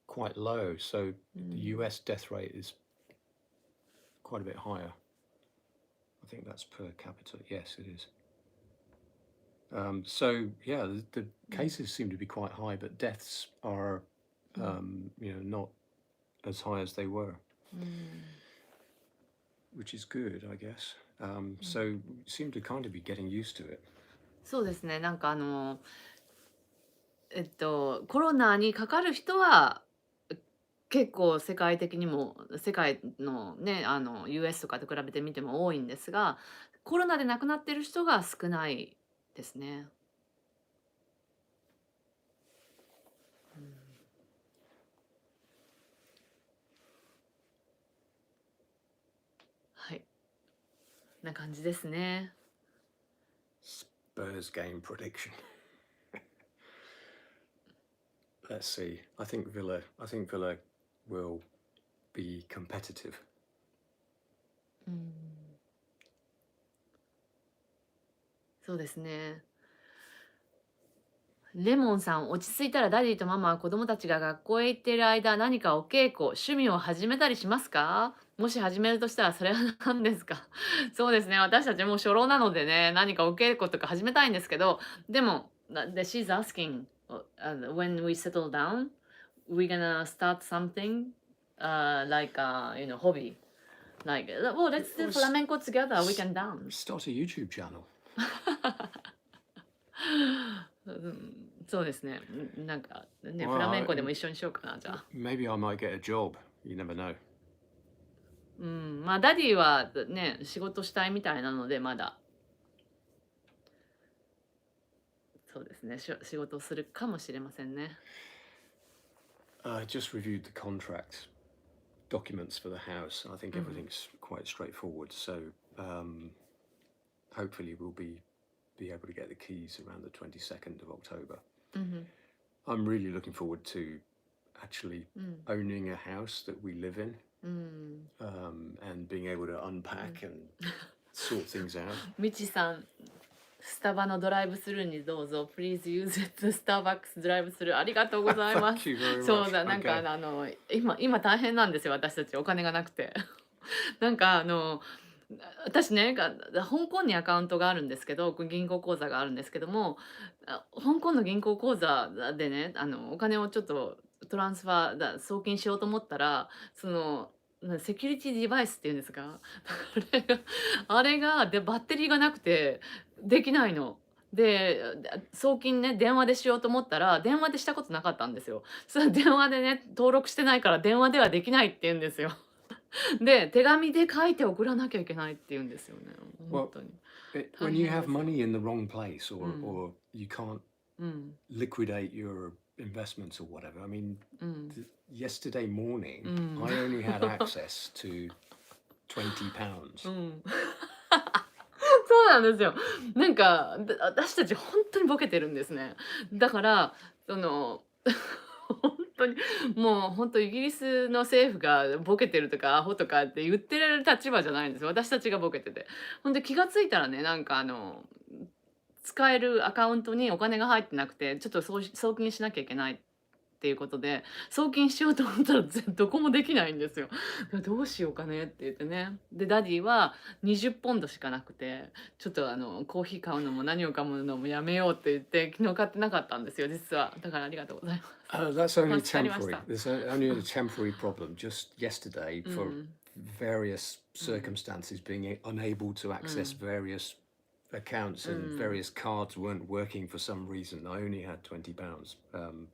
quite low, so う the ん US death rate is quite a bit higher. I think that's per capita. Yes, it is. So yeah, the うん cases seem to be quite high, but deaths are, うん not as high as they were, うん which is good, I guess. うん So we seem to kind of be getting used to it. そうですね。なんかコロナにかかる人は結構世界的にも世界のねUS とかと比べてみても多いんですが、コロナで亡くなってる人が少ないですね。うんはい、な感じですね。Spurs game prediction. Let's see. I think Villa will be competitive. うんそうですね。レモンさん、落ち着いたらダディとママは子供たちが学校へ行っている間、何かお稽古、趣味を始めたりしますか？もし始めるとしたらそれは何ですか？そうですね、私たちもう初老なのでね、何かお稽古とか始めたいんですけど、でも、she's asking, when we settle down, we're gonna start something, like, hobby. Like, well, let's do Or flamenco together, we can dance. start a YouTube channel. そうですね。なんかね、フラ Well, メンコでも一緒にしようかな、じゃあ。maybe I might get a job. You never know. まあダディはね、仕事したいみたいなので、まだ、そうですね、仕事をするかもしれませんね。I just reviewed the contract documents for the house. I think everything's quite straightforward. So hopefully we'll be able to get the keys around the 22nd of October. I'm really looking forward to actually owning a house that we live in and being able to unpack and sort things out. みちさん、スタバのドライブスルーにどうぞ。Please use it スターバックスドライブスルー。ありがとうございま Thank す。you very そうだ、 much. なんか Okay. 今大変なんですよ、私たち。お金がなくて。なんか私ね、香港にアカウントがあるんですけど、銀行口座があるんですけども、香港の銀行口座でね、お金をちょっとトランスファー送金しようと思ったら、セキュリティデバイスっていうんですか、あれがでバッテリーがなくてできないの。で、送金ね、電話でしようと思ったら、電話でしたことなかったんですよ。それ電話でね、登録してないから電話ではできないって言うんですよ。で、手紙で書いて送らなきゃいけないって言うんですよね。本 Well, 当に。 when you 大変 have ですよ。 money in the wrong place or you can't うん。 liquidate your investments or whatever. I mean, うん。 yesterday morning, うん。 I only had access to £20. うん。そうなんですよ。なんか私たち本当にボケてるんですね。だから本当にもう本当イギリスの政府がボケてるとかアホとかって言ってられる立場じゃないんですよ。私たちがボケてて。ほんで気がついたらね、なんか使えるアカウントにお金が入ってなくて、ちょっと送金しなきゃいけないっていうことで、送金しようと思ったらどこもできないんですよ。どうしようかねって言ってね。で、ダディは20ポンドしかなくて、ちょっとコーヒー買うのも何を買うのもやめようって言って、昨日買ってなかったんですよ、実は。だからありがとうございます。That's only 助かりまし temporary. た。 There's only a temporary problem. Just yesterday, う for ん。 various circumstances, being unable to access various accounts and various cards weren't working for some reason. I only had £20.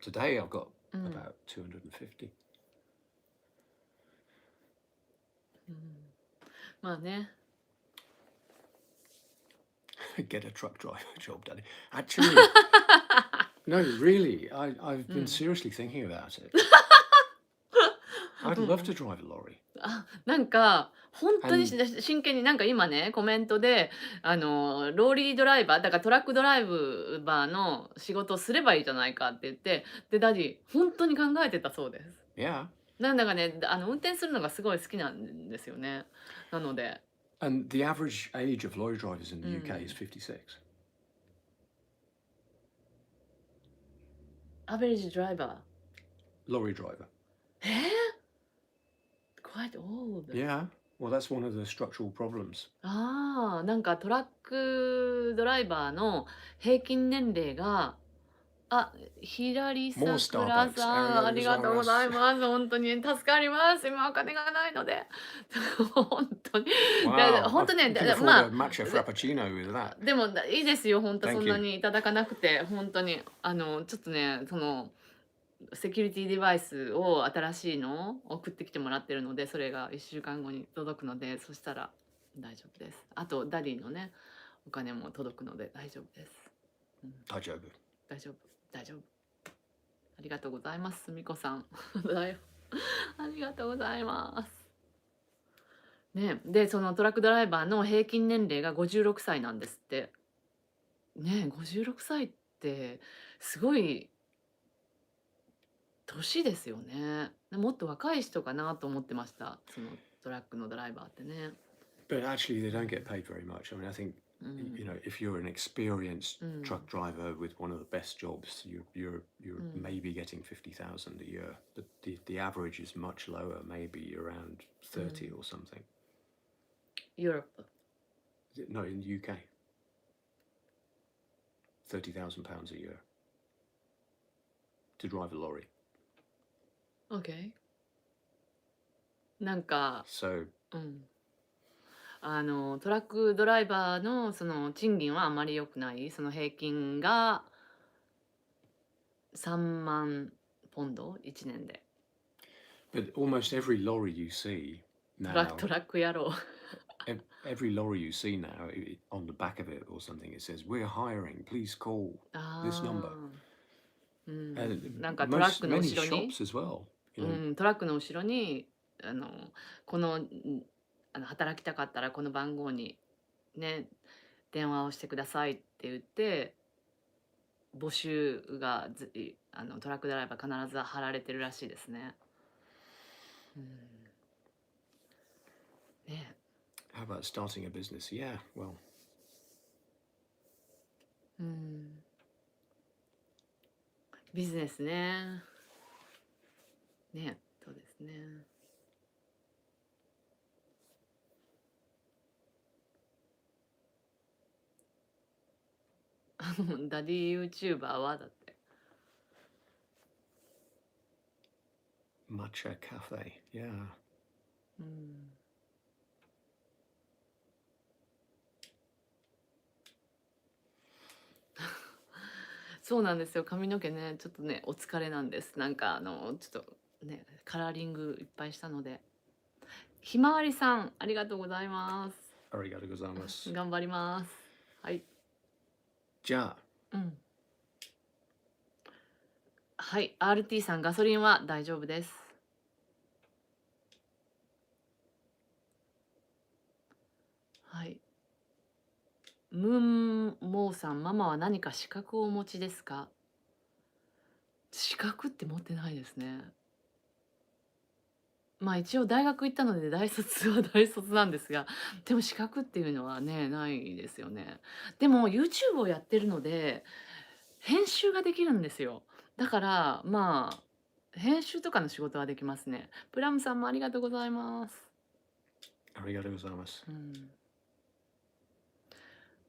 Today I've got about 250. まあね。 Get a truck driver job, Daddy. Actually, no, really, I've been seriously thinking about it. I'd love to drive a lorry. なんか本当に真剣になんか今ねコメントでローリードライバーだからトラックドライバーの仕事をすればいいじゃないかって言って、でダディ本当に考えてたそうです。 Yeah. なんだかね運転するのがすごい好きなんですよね。なので And the average age of lorry drivers in the UK is 56. アベレージドライバ Lorry driver. ーquite old. Yeah. Well, that's one of the structural problems. なんかトラックドライバーの平均年齢がひらりさくらさん、ありがとうございます。本当に助かります。今お金がないので。本当に。Wow. 本当ね、 You can afford ま a matcha frappuccino with that. あ、でもいいですよ。本当 Thank そん you. なにいただかなくて、本当に。ちょっとね、セキュリティデバイスを新しいのを送ってきてもらってるので、それが1週間後に届くので、そしたら大丈夫です。あと、ダディのね、お金も届くので大丈夫です。大丈夫。大丈夫。大丈夫。ありがとうございます、すみこさん。だよ。ありがとうございます。ね、で、そのトラックドライバーの平均年齢が56歳なんですって。ね、56歳ってすごい年ですよね。もっと若い人かなと思ってました。そのトラックのドライバーってね。But actually, they don't get paid very much. I mean, I think you know, if you're an experienced truck driver with one of the best jobs, you're maybe getting 50,000 a year. But the average is much lower, maybe around 30 or something. Europe. No, in the UK, £30,000 a year to drive a lorry. Okay. なんか、 So トラックドライバーのその賃金はあまり良くない。その平均が3万ポンド1年で。 but almost every lorry you see ト now, ラック野郎。 every lorry you see now, on the back of it or something, it says, "We're hiring. Please call this number." なんかトラックの many 後ろに、 shops as well. You know, トラックの後ろにあのこの働きたかったらこの番号にね電話をしてくださいって言って募集がトラックドライバー必ず貼られてるらしいですね。ね。 how about starting a business? Yeah, well, ビジネスね。ね、そうですね。ダディ YouTuber はだって。matcha cafe. Yeah. そうなんですよ。髪の毛ね、ちょっとね、お疲れなんです。なんかちょっとね、カラーリングいっぱいしたので。ひまわりさん、ありがとうございます。Arigato gozaimasu. 頑張ります。はい。じゃあ、はい、RT さん、ガソリンは大丈夫です。はい。ムンモーさん、ママは何か資格をお持ちですか？資格って持ってないですね。まあ一応大学行ったので大卒は大卒なんですが、でも資格っていうのはね、ないですよね。でも YouTube をやってるので、編集ができるんですよ。だからまあ編集とかの仕事はできますね。プラムさんもありがとうございます。arigato gozaimasu.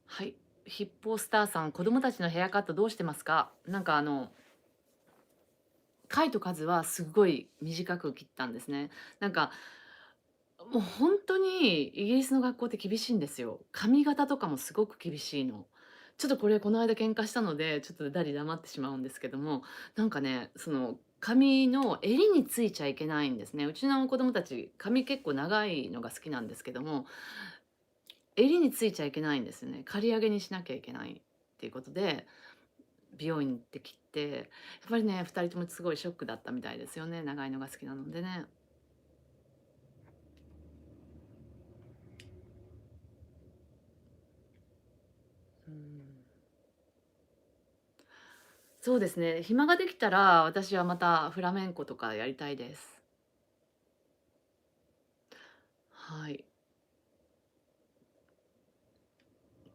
はい。ヒッポースターさん、子供たちのヘアカットどうしてますか？なんかカイとカズはすごい短く切ったんですね。なんかもう本当にイギリスの学校って厳しいんですよ。髪型とかもすごく厳しいの。ちょっとこれこの間喧嘩したので、ちょっとダリ黙ってしまうんですけども、なんかね、その髪の襟についちゃいけないんですね。うちの子供たち、髪結構長いのが好きなんですけども、襟についちゃいけないんですよね。刈り上げにしなきゃいけないっていうことで、美容院行って切って、やっぱりね、2人ともすごいショックだったみたいですよね。長いのが好きなのでね。そうですね。暇ができたら、私はまたフラメンコとかやりたいです。はい。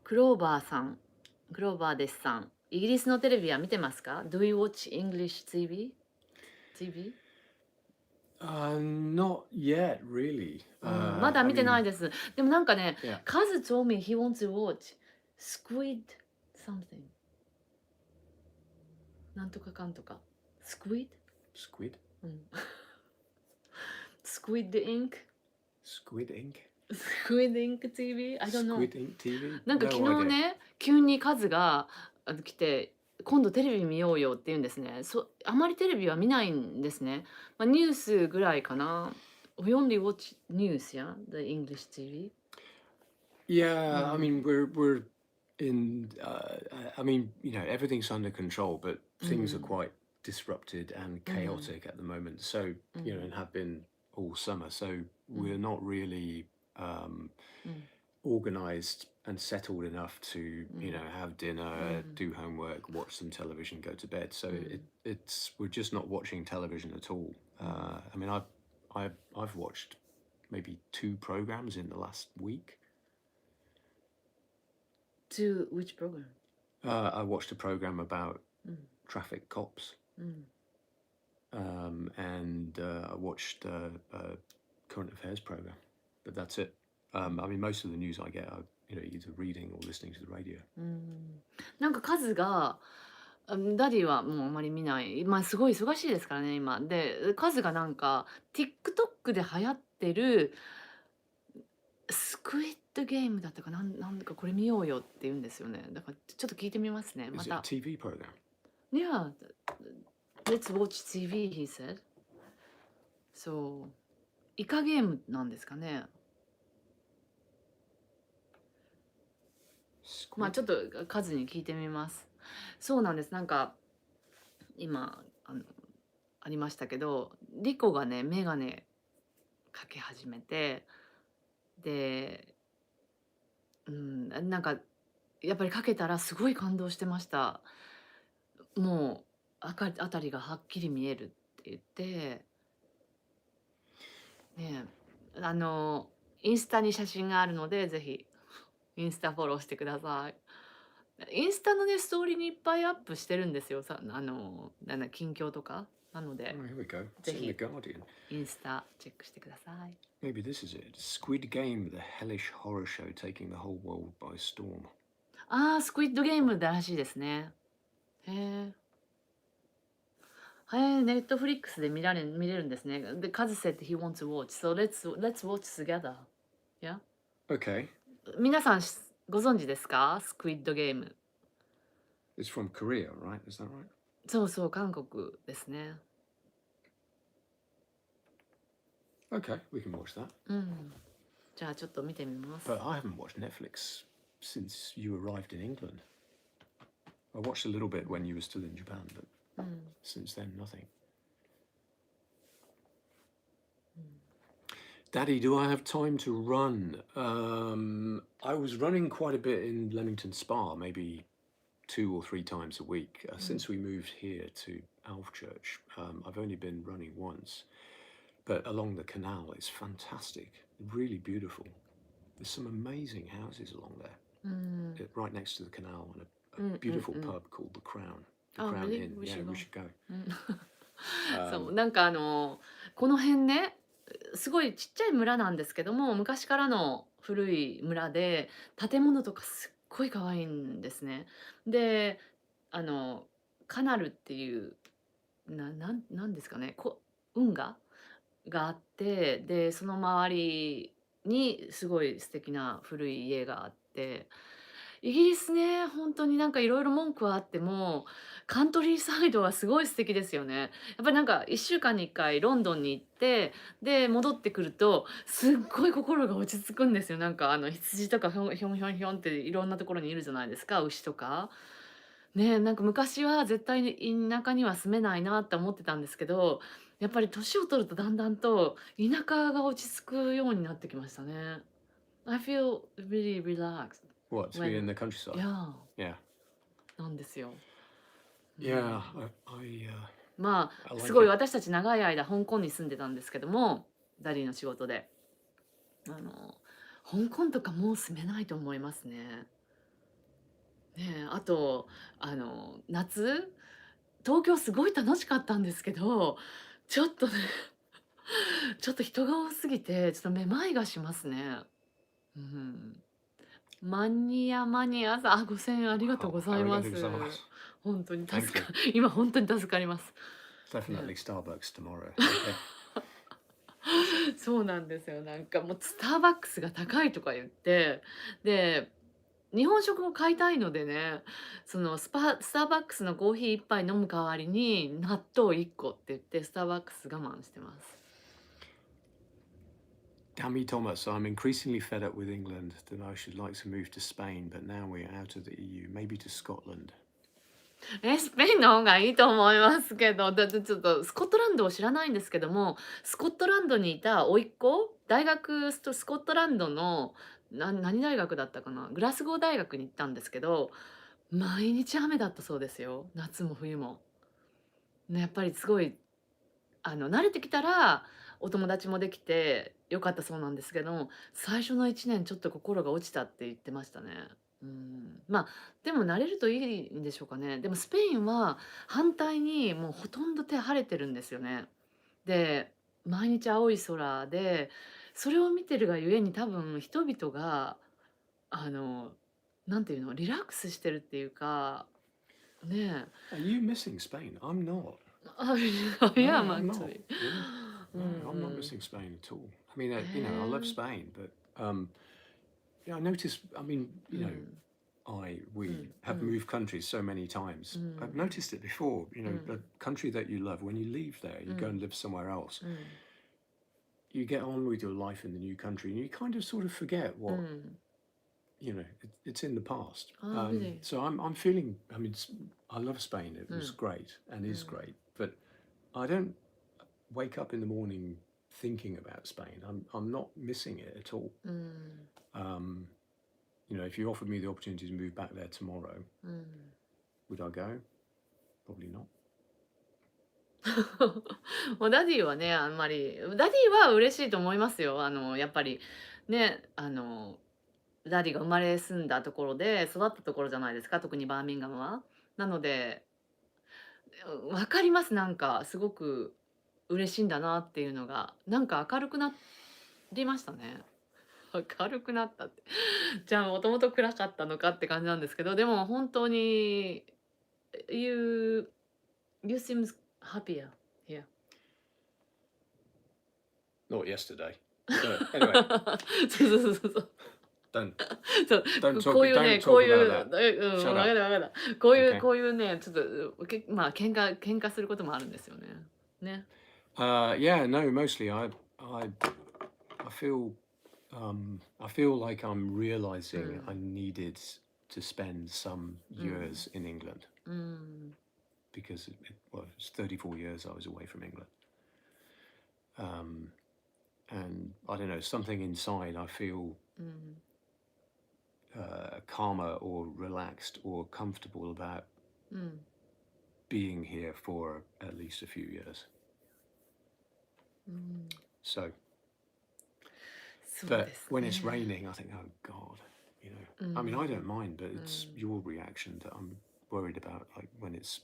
クローバーさん、クローバーですさん。イギリスのテレビは見てますか？ Do you watch English TV? TV? Not yet, really. まだ I 見てない mean, です。でもなんかね、yeah, カズ told me he wants to watch Squid something. なんとかかんとか。Squid? squid, Squid Ink? squid ink, Squid Ink TV? I don't know. squid ink TV. なんか No 昨日 idea. ね、急にカズが来て、今度テレビ見ようよって言うんですね。あまりテレビは見ないんですね。まあ、ニュースぐらいかな。We only watch news, yeah? The English TV. Yeah, I mean we're in. I mean, everything's under control, but things are quite disrupted and chaotic at the moment. So and have been all summer. So we're not really organized and settled enough to have dinner, do homework, watch some television, go to bed. So it's we're just not watching television at all. I mean, I've watched maybe 2 programs in the last week. To which program? I watched a program about traffic cops, and I watched a current affairs program, but that's it. I mean, most of the news I get are either reading or listening to the radio. なんかカズが、ダディはもうあまり見ない。まあすごい忙しいですからね、今。で、カズがなんか TikTok で流行ってるスクイッドゲームだったかなんかこれ見ようよって言うんですよね。だからちょっと聞いてみますね。ま Is it a た。TV program? Yeah, let's watch TV, he said. そう。イカゲームなんですかね。まあ Squid? ちょっとカズに聞いてみます。そうなんです。なんか今ありましたけど、リコがねメガネかけ始めて、で、なんかやっぱりかけたらすごい感動してました。もうあたりがはっきり見えるって言って、ねえ、インスタに写真があるので、ぜひインスタフォローしてください。インスタのね、ストーリーにいっぱいアップしてるんですよ。近況とか。なの Oh, で、here we go. ぜ It's in the ひ Guardian. インスタチェックしてください。Maybe this is it. Squid Game, the hellish horror show taking the whole world by storm. ああ、スクイッドゲームだらしいですね。へえ。ネットフリックスで見れるんですね。で、カズ said he wants to watch. So let's watch together. Yeah? Okay. 皆さんご存知ですか？スクイッドゲーム。It's from Korea, right? Is that right? そうそう、韓国ですね。Okay, we can watch that. うん。じゃあちょっと見てみます。But I haven't watched Netflix since you arrived in England. I watched a little bit when you were still in Japan, but うん。since then, nothing. Daddy, do I have time to run? I was running quite a bit in Leamington Spa, maybe 2 or 3 times a week. Since we moved here to Alfchurch, I've only been running once. But along the canal, it's fantastic, really beautiful. There's some amazing houses along there, うん。right next to the canal, and a beautiful pub called the Crown. The Oh, Crown really? Inn. We Yeah, should we go. should go. うん。そう、なんかこの辺ね、すごいちっちゃい村なんですけども、昔からの古い村で、建物とかすっごい可愛いんですね。で、あの、カナルっていう、なんですかね、運河があって、で、その周りにすごい素敵な古い家があって、イギリスね、本当になんかいろいろ文句はあっても、カントリーサイドはすごい素敵ですよね。やっぱりなんか1週間に1回ロンドンに行って、で、戻ってくると、すっごい心が落ち着くんですよ。なんか羊とかひょんひょんひょんっていろんなところにいるじゃないですか、牛とか。ねえ、なんか昔は絶対に田舎には住めないなって思ってたんですけど、やっぱり年を取るとだんだんと田舎が落ち着くようになってきましたね。I feel really relaxed What, to be in when the countryside? yeah, Yeah. なんですよ。Yeah, I ま I あ、す like ごい it. 私たち長い間香港に住んでたんですけども、ダディの仕事で。香港とかもう住めないと思いますね。ねえ、あと、夏、東京すごい楽しかったんですけど、ちょっとね、ちょっと人が多すぎて、ちょっとめまいがしますね。うん。マニアさん、5000円ありがとうご Oh, ざいます。arigatou 本当に Thank you. 今本当に助かります。Definitely Starbucks tomorrow. Okay. そうなんですよ。なんかもうスターバックスが高いとか言って、で、日本食も買いたいのでね、スターバックスのコーヒー1杯飲む代わりに納豆1個って言ってスターバックス我慢してます。Dammy Thomas, I'm increasingly fed up with England that I should like to move to Spain, but now we're out of the EU, maybe to Scotland. スペインの方がいいと思いますけど、ちょっとスコットランドを知らないんですけども、スコットランドにいた甥っ子、スコットランドの何大学だったかな、グラスゴー大学に行ったんですけど、毎日雨だったそうですよ、夏も冬も。ね、やっぱりすごい慣れてきたらお友達もできて良かったそうなんですけども、最初の1年ちょっと心が落ちたって言ってましたね。うん。まあ、でも慣れるといいんでしょうかね。でもスペインは反対にもうほとんど晴れてるんですよね。で、毎日青い空で、それを見てるがゆえに多分人々があの、なんていうの、リラックスしてるっていうか、ね Are you missing Spain? I'm not. え、い No, や、I'm not. actually。Really? う No, ん I'm う not ん。missing Spain at all. I mean, へ I love え。Spain, but yeah, I noticed. I mean, うん。we うん。う have ん。moved countries so many times. う I've ん。noticed it before. う A ん。country that you love, when you leave there, う you go ん。and live somewhere else. うん。You get on with your life in the new country, and you kind of sort of forget う what ん。it's in the past. Oh, really? So I'm feeling. I mean, I love Spain. It was great and is great, but I don't wake up in the morning thinking about Spain. I'm not missing it at all. If you offered me the opportunity to move back there tomorrow, would I go? Probably not. もうダディはね、あんまり、ダディは嬉しいと思いますよ。やっぱり、ね、ダディが生まれ住んだところで育ったところじゃないですか、特にバーミンガムは。なので、わかります、なんか、すごく嬉しいんだなっていうのが、なんか明るくなりましたね。明るくなったって。じゃあ、もともと暗かったのかって感じなんですけど、でも本当に、You seem happier here. Not yesterday. So, anyway, そうそうそうそう。 don't そう、 don't こ talk ういうね、 don't こう talk いう、 about that. わ Shut か up. ったわかった。こういう、 Okay. こういうね、ちょっと、まあ、喧嘩することもあるんですよね。ね。Yeah, no, mostly I feel I feel like I'm realizing I needed to spend some years in England うん。 because it's 34 years I was away from England. And I don't know, something inside I feel うん。 calmer or relaxed or comfortable about うん。 being here for at least a few years. うん。 So, そうで but す when ね。 it's raining, I think, oh God, I mean, I don't mind, but it's your reaction that I'm worried about, like when it's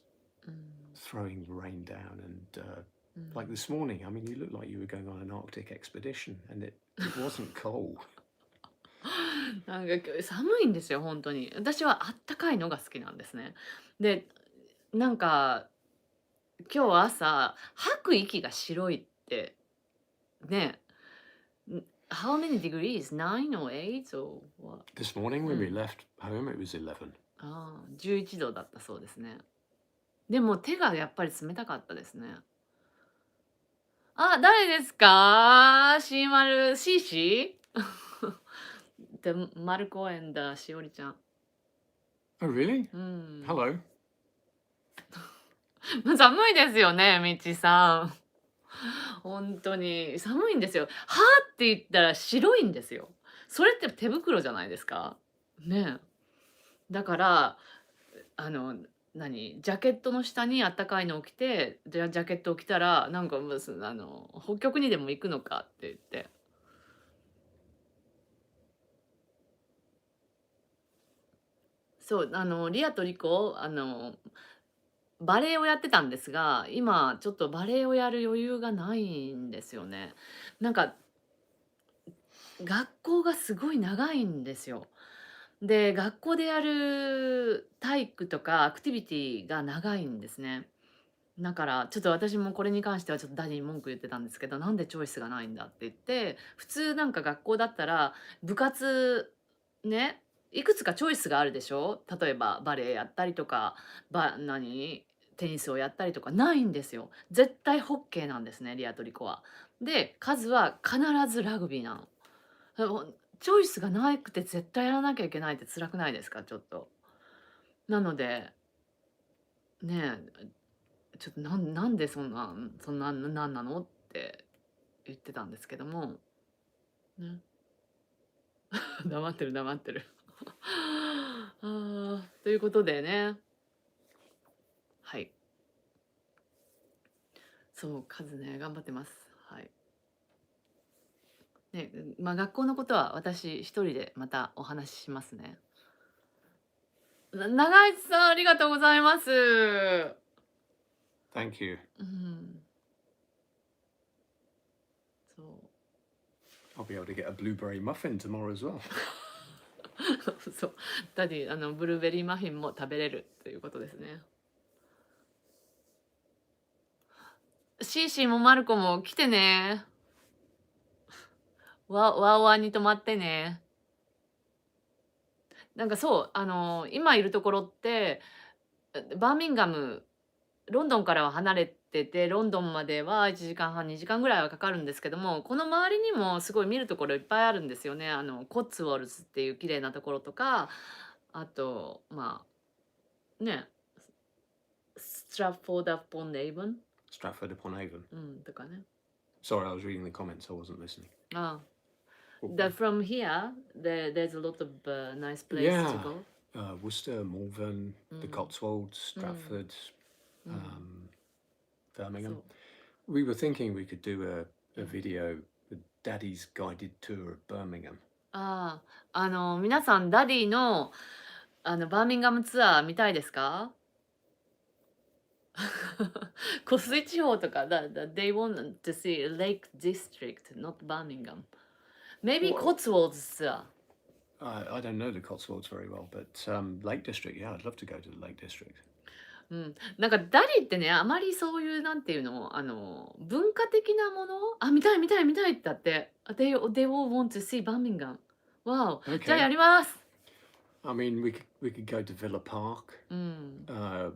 throwing rain down and like this morning, I mean, you looked like you were going on an Arctic expedition and it wasn't cold. なんか寒いんですよ、本当に。私はあったかいのが好きなんですね。で、なんか今日朝吐く息が白いってね。How many degrees? 9 or 8 or what? This morning when we left home, it was 11. ああ、11度だったそうですね。でも手がやっぱり冷たかったですね。あ、誰ですか？シーマル、シーシーで、マルコエンダ、しおりちゃん。Oh, really? うん。Hello. 寒いですよね、みちさん。本当に寒いんですよ。はあって言ったら白いんですよ。それって手袋じゃないですか？ねえ。だから、ジャケットの下にあったかいのを着て、ジャケットを着たら、なんか、北極にでも行くのかって言って。そう、リアとリコ、バレエをやってたんですが、今ちょっとバレエをやる余裕がないんですよね。なんか、学校がすごい長いんですよ。で、学校でやる体育とかアクティビティが長いんですね。だから、ちょっと私もこれに関してはちょっとダディに文句言ってたんですけど、なんでチョイスがないんだって言って、普通なんか学校だったら、部活、ね、いくつかチョイスがあるでしょ？例えばバレエやったりとか、テニスをやったりとかないんですよ。絶対ホッケーなんですね、リアトリコは。で、カズは必ずラグビーなの。チョイスがなくて絶対やらなきゃいけないって辛くないですか？ちょっと。なので、ねえ、ちょっとなんでなんなのって言ってたんですけども、ね。黙ってる黙ってる。ということでね、はい。そう、カズね、頑張ってます。はい。ね、まあ学校のことは私一人でまたお話ししますね。長井さん、ありがとうございます。Thank you. うん。そう。I'll be able to get a blueberry muffin tomorrow as well. そう。ダディ、ブルーベリーマフィンも食べれるということですね。シーシーもマルコも来てね。わーわーに泊まってね。なんかそう、今いるところって、バーミンガムロンドンからは離れてて、ロンドンまでは1時間半、2時間ぐらいはかかるんですけども、この周りにもすごい見るところいっぱいあるんですよね。コッツウォルズっていう綺麗なところとか、あと、まあ、ね、ストラッフォード・アポン・エイブン、Stratford upon Avon. とかね。Sorry, I was reading the comments. I wasn't listening. ああ。What- That from here, there's a lot of nice place to Yeah. go. Worcester, Malvern, the Cotswolds, Stratford, うん。 um, Birmingham. そう。We were thinking we could do a video, the Daddy's Guided Tour of Birmingham. ああ、皆さん、ダディの、バーミンガムツアー見たいですか？湖水地方とか、they want to see Lake District, not Birmingham. Maybe Well- Cotswolds tour. I don't know the Cotswolds very well, but Lake District, yeah, I'd love to go to the Lake District. なんかダディってね、あまりそういうなんていうの、文化的なもの、見たい見たい見たいってあって、they all want to see Birmingham. Wow. じゃあや Okay. ります。I mean, we could go to Villa Park.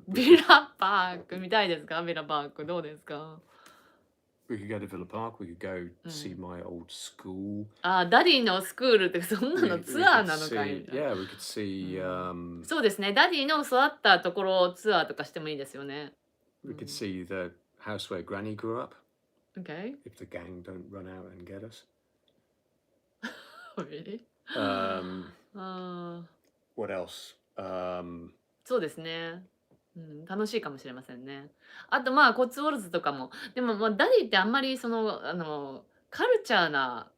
ビラパーク見たいですか？ビラパークどうですか？ We could go to Villa Park. We could go see my old school. ダディのスクールってそんな We, の we ツアー could なのかい see, みたいな。 yeah, we could see. そうですね。ダディの育ったところツアーとかしてもいいですよね。We could see the house where Granny grew up. Okay. If the gang don't run out and get us. Really? What else? そうですね。楽しいかもしれませんね。あとまあコッツウォルズとかも。でもまあダディってあんまりそのカルチャーな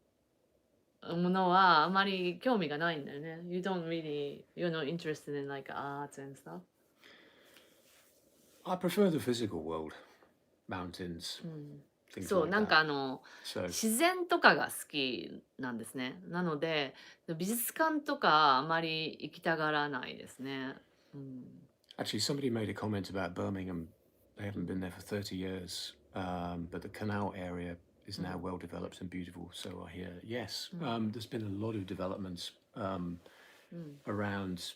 ものはあまり興味がないんだよね。You don't really, you're not interested in like arts and stuff. I prefer the physical world. Mountains. Things そう、 like なん that. かSo 自然とかが好きなんですね。なので美術館とかあまり行きたがらないですね。actually, somebody made a comment about Birmingham. They haven't been there for 30 years, but the canal area is now well developed and beautiful. So I hear yes. There's been a lot of developments around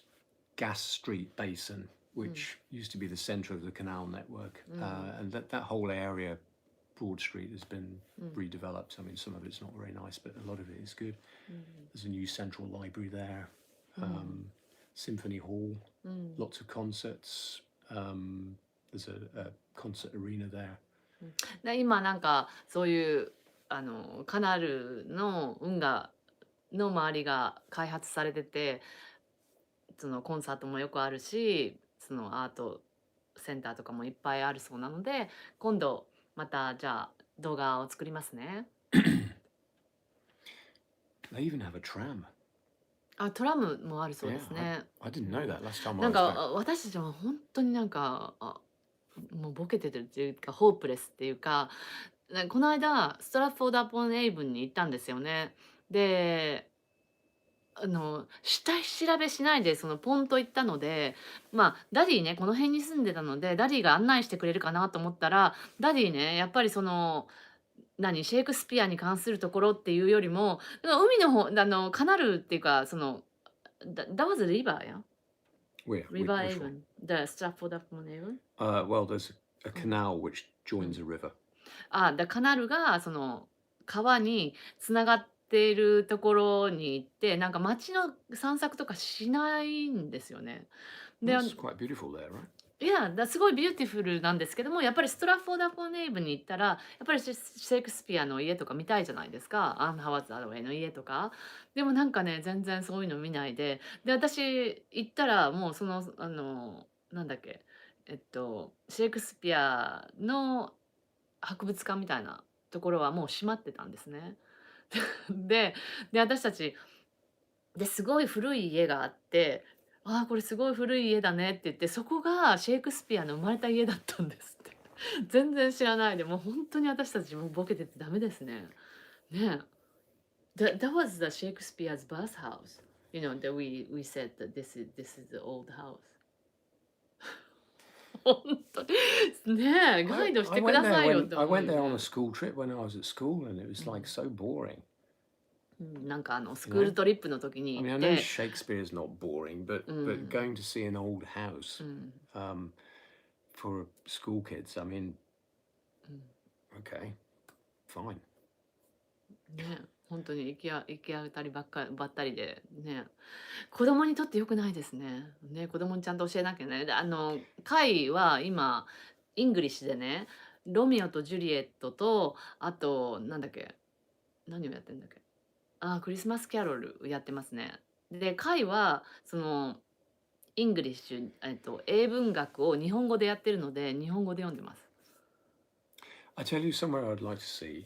Gas Street Basin, which used to be the centre of the canal network, and that whole area, Broad Street, has been redeveloped. I mean, some of it's not very nice, but a lot of it is good. There's a new central library there, symphony hall, lots of concerts. There's a concert arena there. で今なんかそういうカナルの運河の周りが開発されてて、そのコンサートもよくあるし、そのアートセンターとかもいっぱいあるそうなので、今度またじゃあ動画を作りますね。They even have a tram. トラムもあるそうです Yeah, ね。 I didn't know that last time な I ん was か back. 私たちも本当になんかもうボケてるっていうかホープレスっていうか、この間ストラッフォード・アポン・エイブンに行ったんですよね。で下調べしないでそのポンと行ったので、まあダディねこの辺に住んでたのでダディが案内してくれるかなと思ったら、ダディねやっぱりそのシェイクスピアに関するところっていうよりも海の方カナルっていうかそのthat was a river, yeah? Where? River Which one? Avon, the Stratford upon Avon. Well, there's a canal which joins a river. カナルがその川につながっているところに行って、なんか街の散策とかしないんですよね。で、That's quite beautiful there, right? いや、すごいビューティフルなんですけども、やっぱりストラフォード・アポン・エイブに行ったら、やっぱりシェイクスピアの家とか見たいじゃないですか。アン・ハワーズ・アロウェイの家とか。でもなんかね、全然そういうの見ないで、私行ったらもうその、なんだっけ、シェイクスピアの博物館みたいなところはもう閉まってたんですね。で、私たち、すごい古い家があって、これすごい古い家だねって言って、そこがシェイクスピアの生まれた家だったんですって。全然知らないで、もう本当に私たちもうボケててダメですね。ねえ。That was the Shakespeare's birth house. You know, that we said that this is the old house. 本当に。ねえ、ガイドしてくださいよって I 思う went there よ on ね。 a school trip when I was at school, and it was like so boring. なんかスクールトリップの時 I に mean, 行 I っ know て、Shakespeare's not boring, but going to see an old house for school kids, I mean, うん okay, fine. ね、本当に行き当たりばったりでね、子供にとって良くないですね。ね、子供にちゃんと教えなきゃね。で、カイは今イングリッシュでね、ロミオとジュリエットと、あとなんだっけ、何をやってんだっけ。クリスマスキャロルやってますね。で、カイはそのイングリッシュ、英文学を日本語でやってるので、日本語で読んでます。I tell you somewhere I'd like to see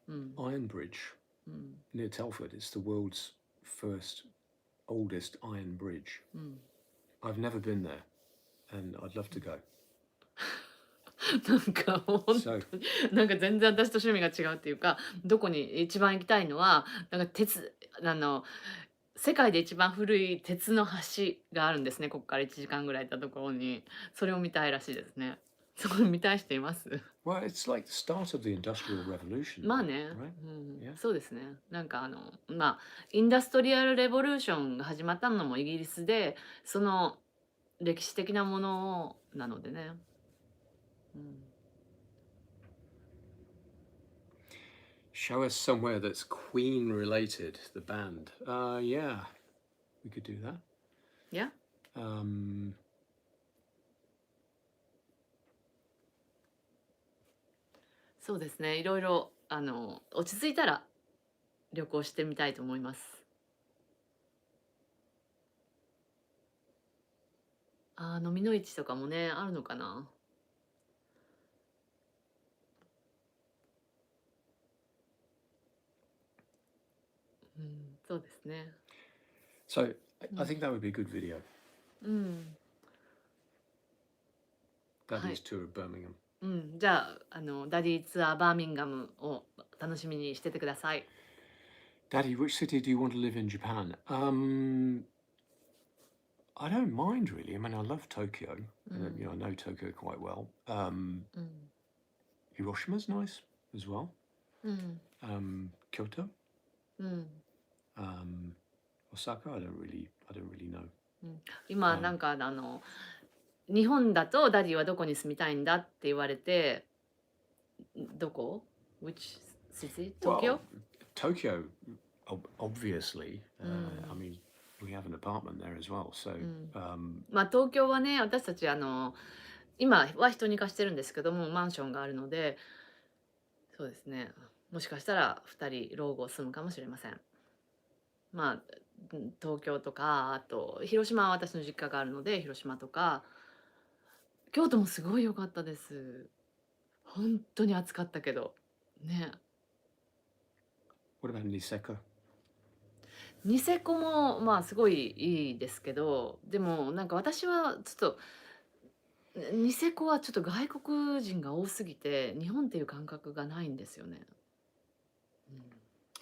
うん、Iron Bridge うん、near Telford. It's the world's first, oldest iron bridge. うん。I've never been there, and I'd love to go. なんか本 So, 当になんか全然私と趣味が違うっていうか、どこに一番行きたいのは、なんか世界で一番古い鉄の橋があるんですね。ここから1時間ぐらい行ったところに。それを見たいらしいですね。そこ見たい人います？well, it's like the start of the Industrial Revolution, まあね、right? うん、Yeah. そうですね。なんかまあ、インダストリアルレボリューションが始まったのもイギリスで、その歴史的なものなのでね。うん、Show us somewhere that's Queen related, the band. Yeah, we could do that. いや、Um, そうですね。いろいろ落ち着いたら旅行してみたいと思います。飲みの市とかもね、あるのかな。うん、そうですね。so I think that would be a good video. うん、は Daddy's い。tour of Birmingham. うん、じゃあ、ダディツアーバーミンガムを楽しみにしててください。Daddy, which city do you want to live in Japan? I don't mind really. I mean, I love Tokyo. And, I know Tokyo quite well. うん、Hiroshima's nice as well. うん、Kyoto, うん、Osaka. I don't really know. うん。今なんか日本だとダディはどこに住みたいんだって言われて、どこ ?Which city? 東京 Well, Tokyo, obviously. I mean, we have an apartment there as well. So, まあ東京はね、私たち今は人に貸してるんですけども、マンションがあるので、そうですね。もしかしたら2人老後住むかもしれません。まあ、東京とか、あと広島は私の実家があるので、広島とか、京都もすごい良かったです。本当に暑かったけど。ね。what about Niseko? ニセコもまあすごいいいですけど、でもなんか私はちょっと、ニセコはちょっと外国人が多すぎて、日本っていう感覚がないんですよね。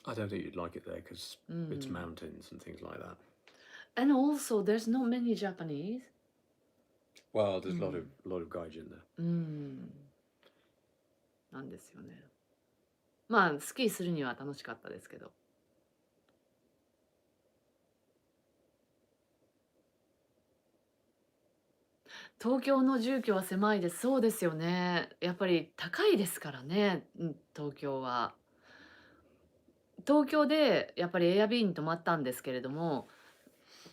I don't think you'd like it there because う it's ん。mountains and things like that. And also there's not many Japanese. Well, there's a lot of gaijin there. うん。なんですよね。まあスキーするには楽しかったですけど。東京の住居は狭いです。そうですよね。やっぱり高いですからね、東京は。東京でやっぱりエアビーに泊まったんですけれども、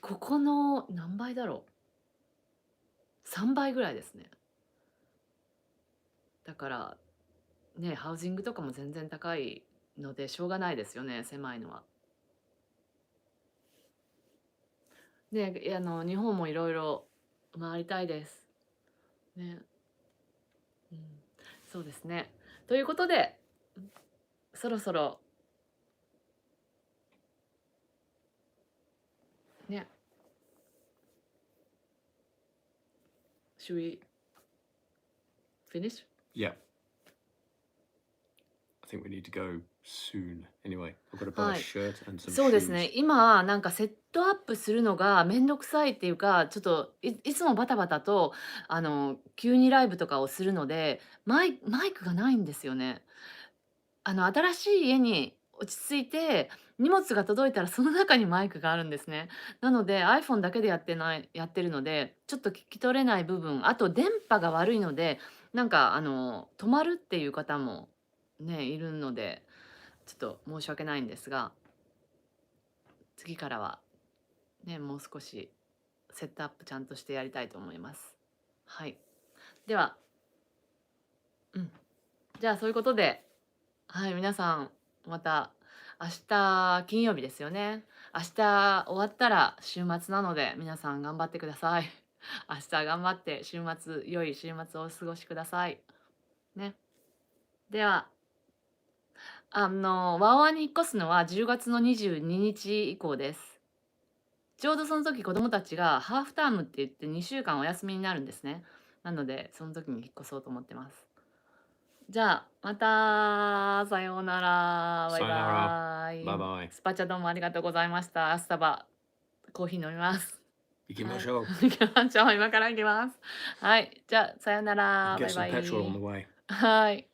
ここの何倍だろう。3倍ぐらいですね。だからね、ハウジングとかも全然高いのでしょうがないですよね、狭いのは。ね、日本もいろいろ回りたいです。ね。うん、そうですね。ということで、そろそろね、should we finish? Yeah. I think we need to go soon. Anyway, I've got to buy は a い。shirt and some そうですね。 shoes. 今なんかセットアップするのがめんどくさいっていうか、ちょっといつもバタバタと急にライブとかをするので、マイクがないんですよね。新しい家に落ち着いて、荷物が届いたらその中にマイクがあるんですね。なので iPhone だけでやってるので、ちょっと聞き取れない部分、あと電波が悪いので、なんか止まるっていう方もね、いるので、ちょっと申し訳ないんですが、次からはね、もう少しセットアップちゃんとしてやりたいと思います。はい。では、うん。じゃあそういうことで、はい、皆さんまた明日金曜日ですよね。明日終わったら週末なので皆さん頑張ってください。明日頑張って良い週末をお過ごしください。ね。では、ワオワに引っ越すのは10月の22日以降です。ちょうどその時子供たちがハーフタームって言って2週間お休みになるんですね。なので、その時に引っ越そうと思ってます。じゃあ、また、さようなら。バイ Sayonara. バー Bye イ。bye. スパチャどうもありがとうございました。スタバ、コーヒー飲みます。はい。Ikimashou. 行きましょう。今から行きます。はい。じゃあ、さようなら。バ Get イ some バ petrol on イ。the way. はい。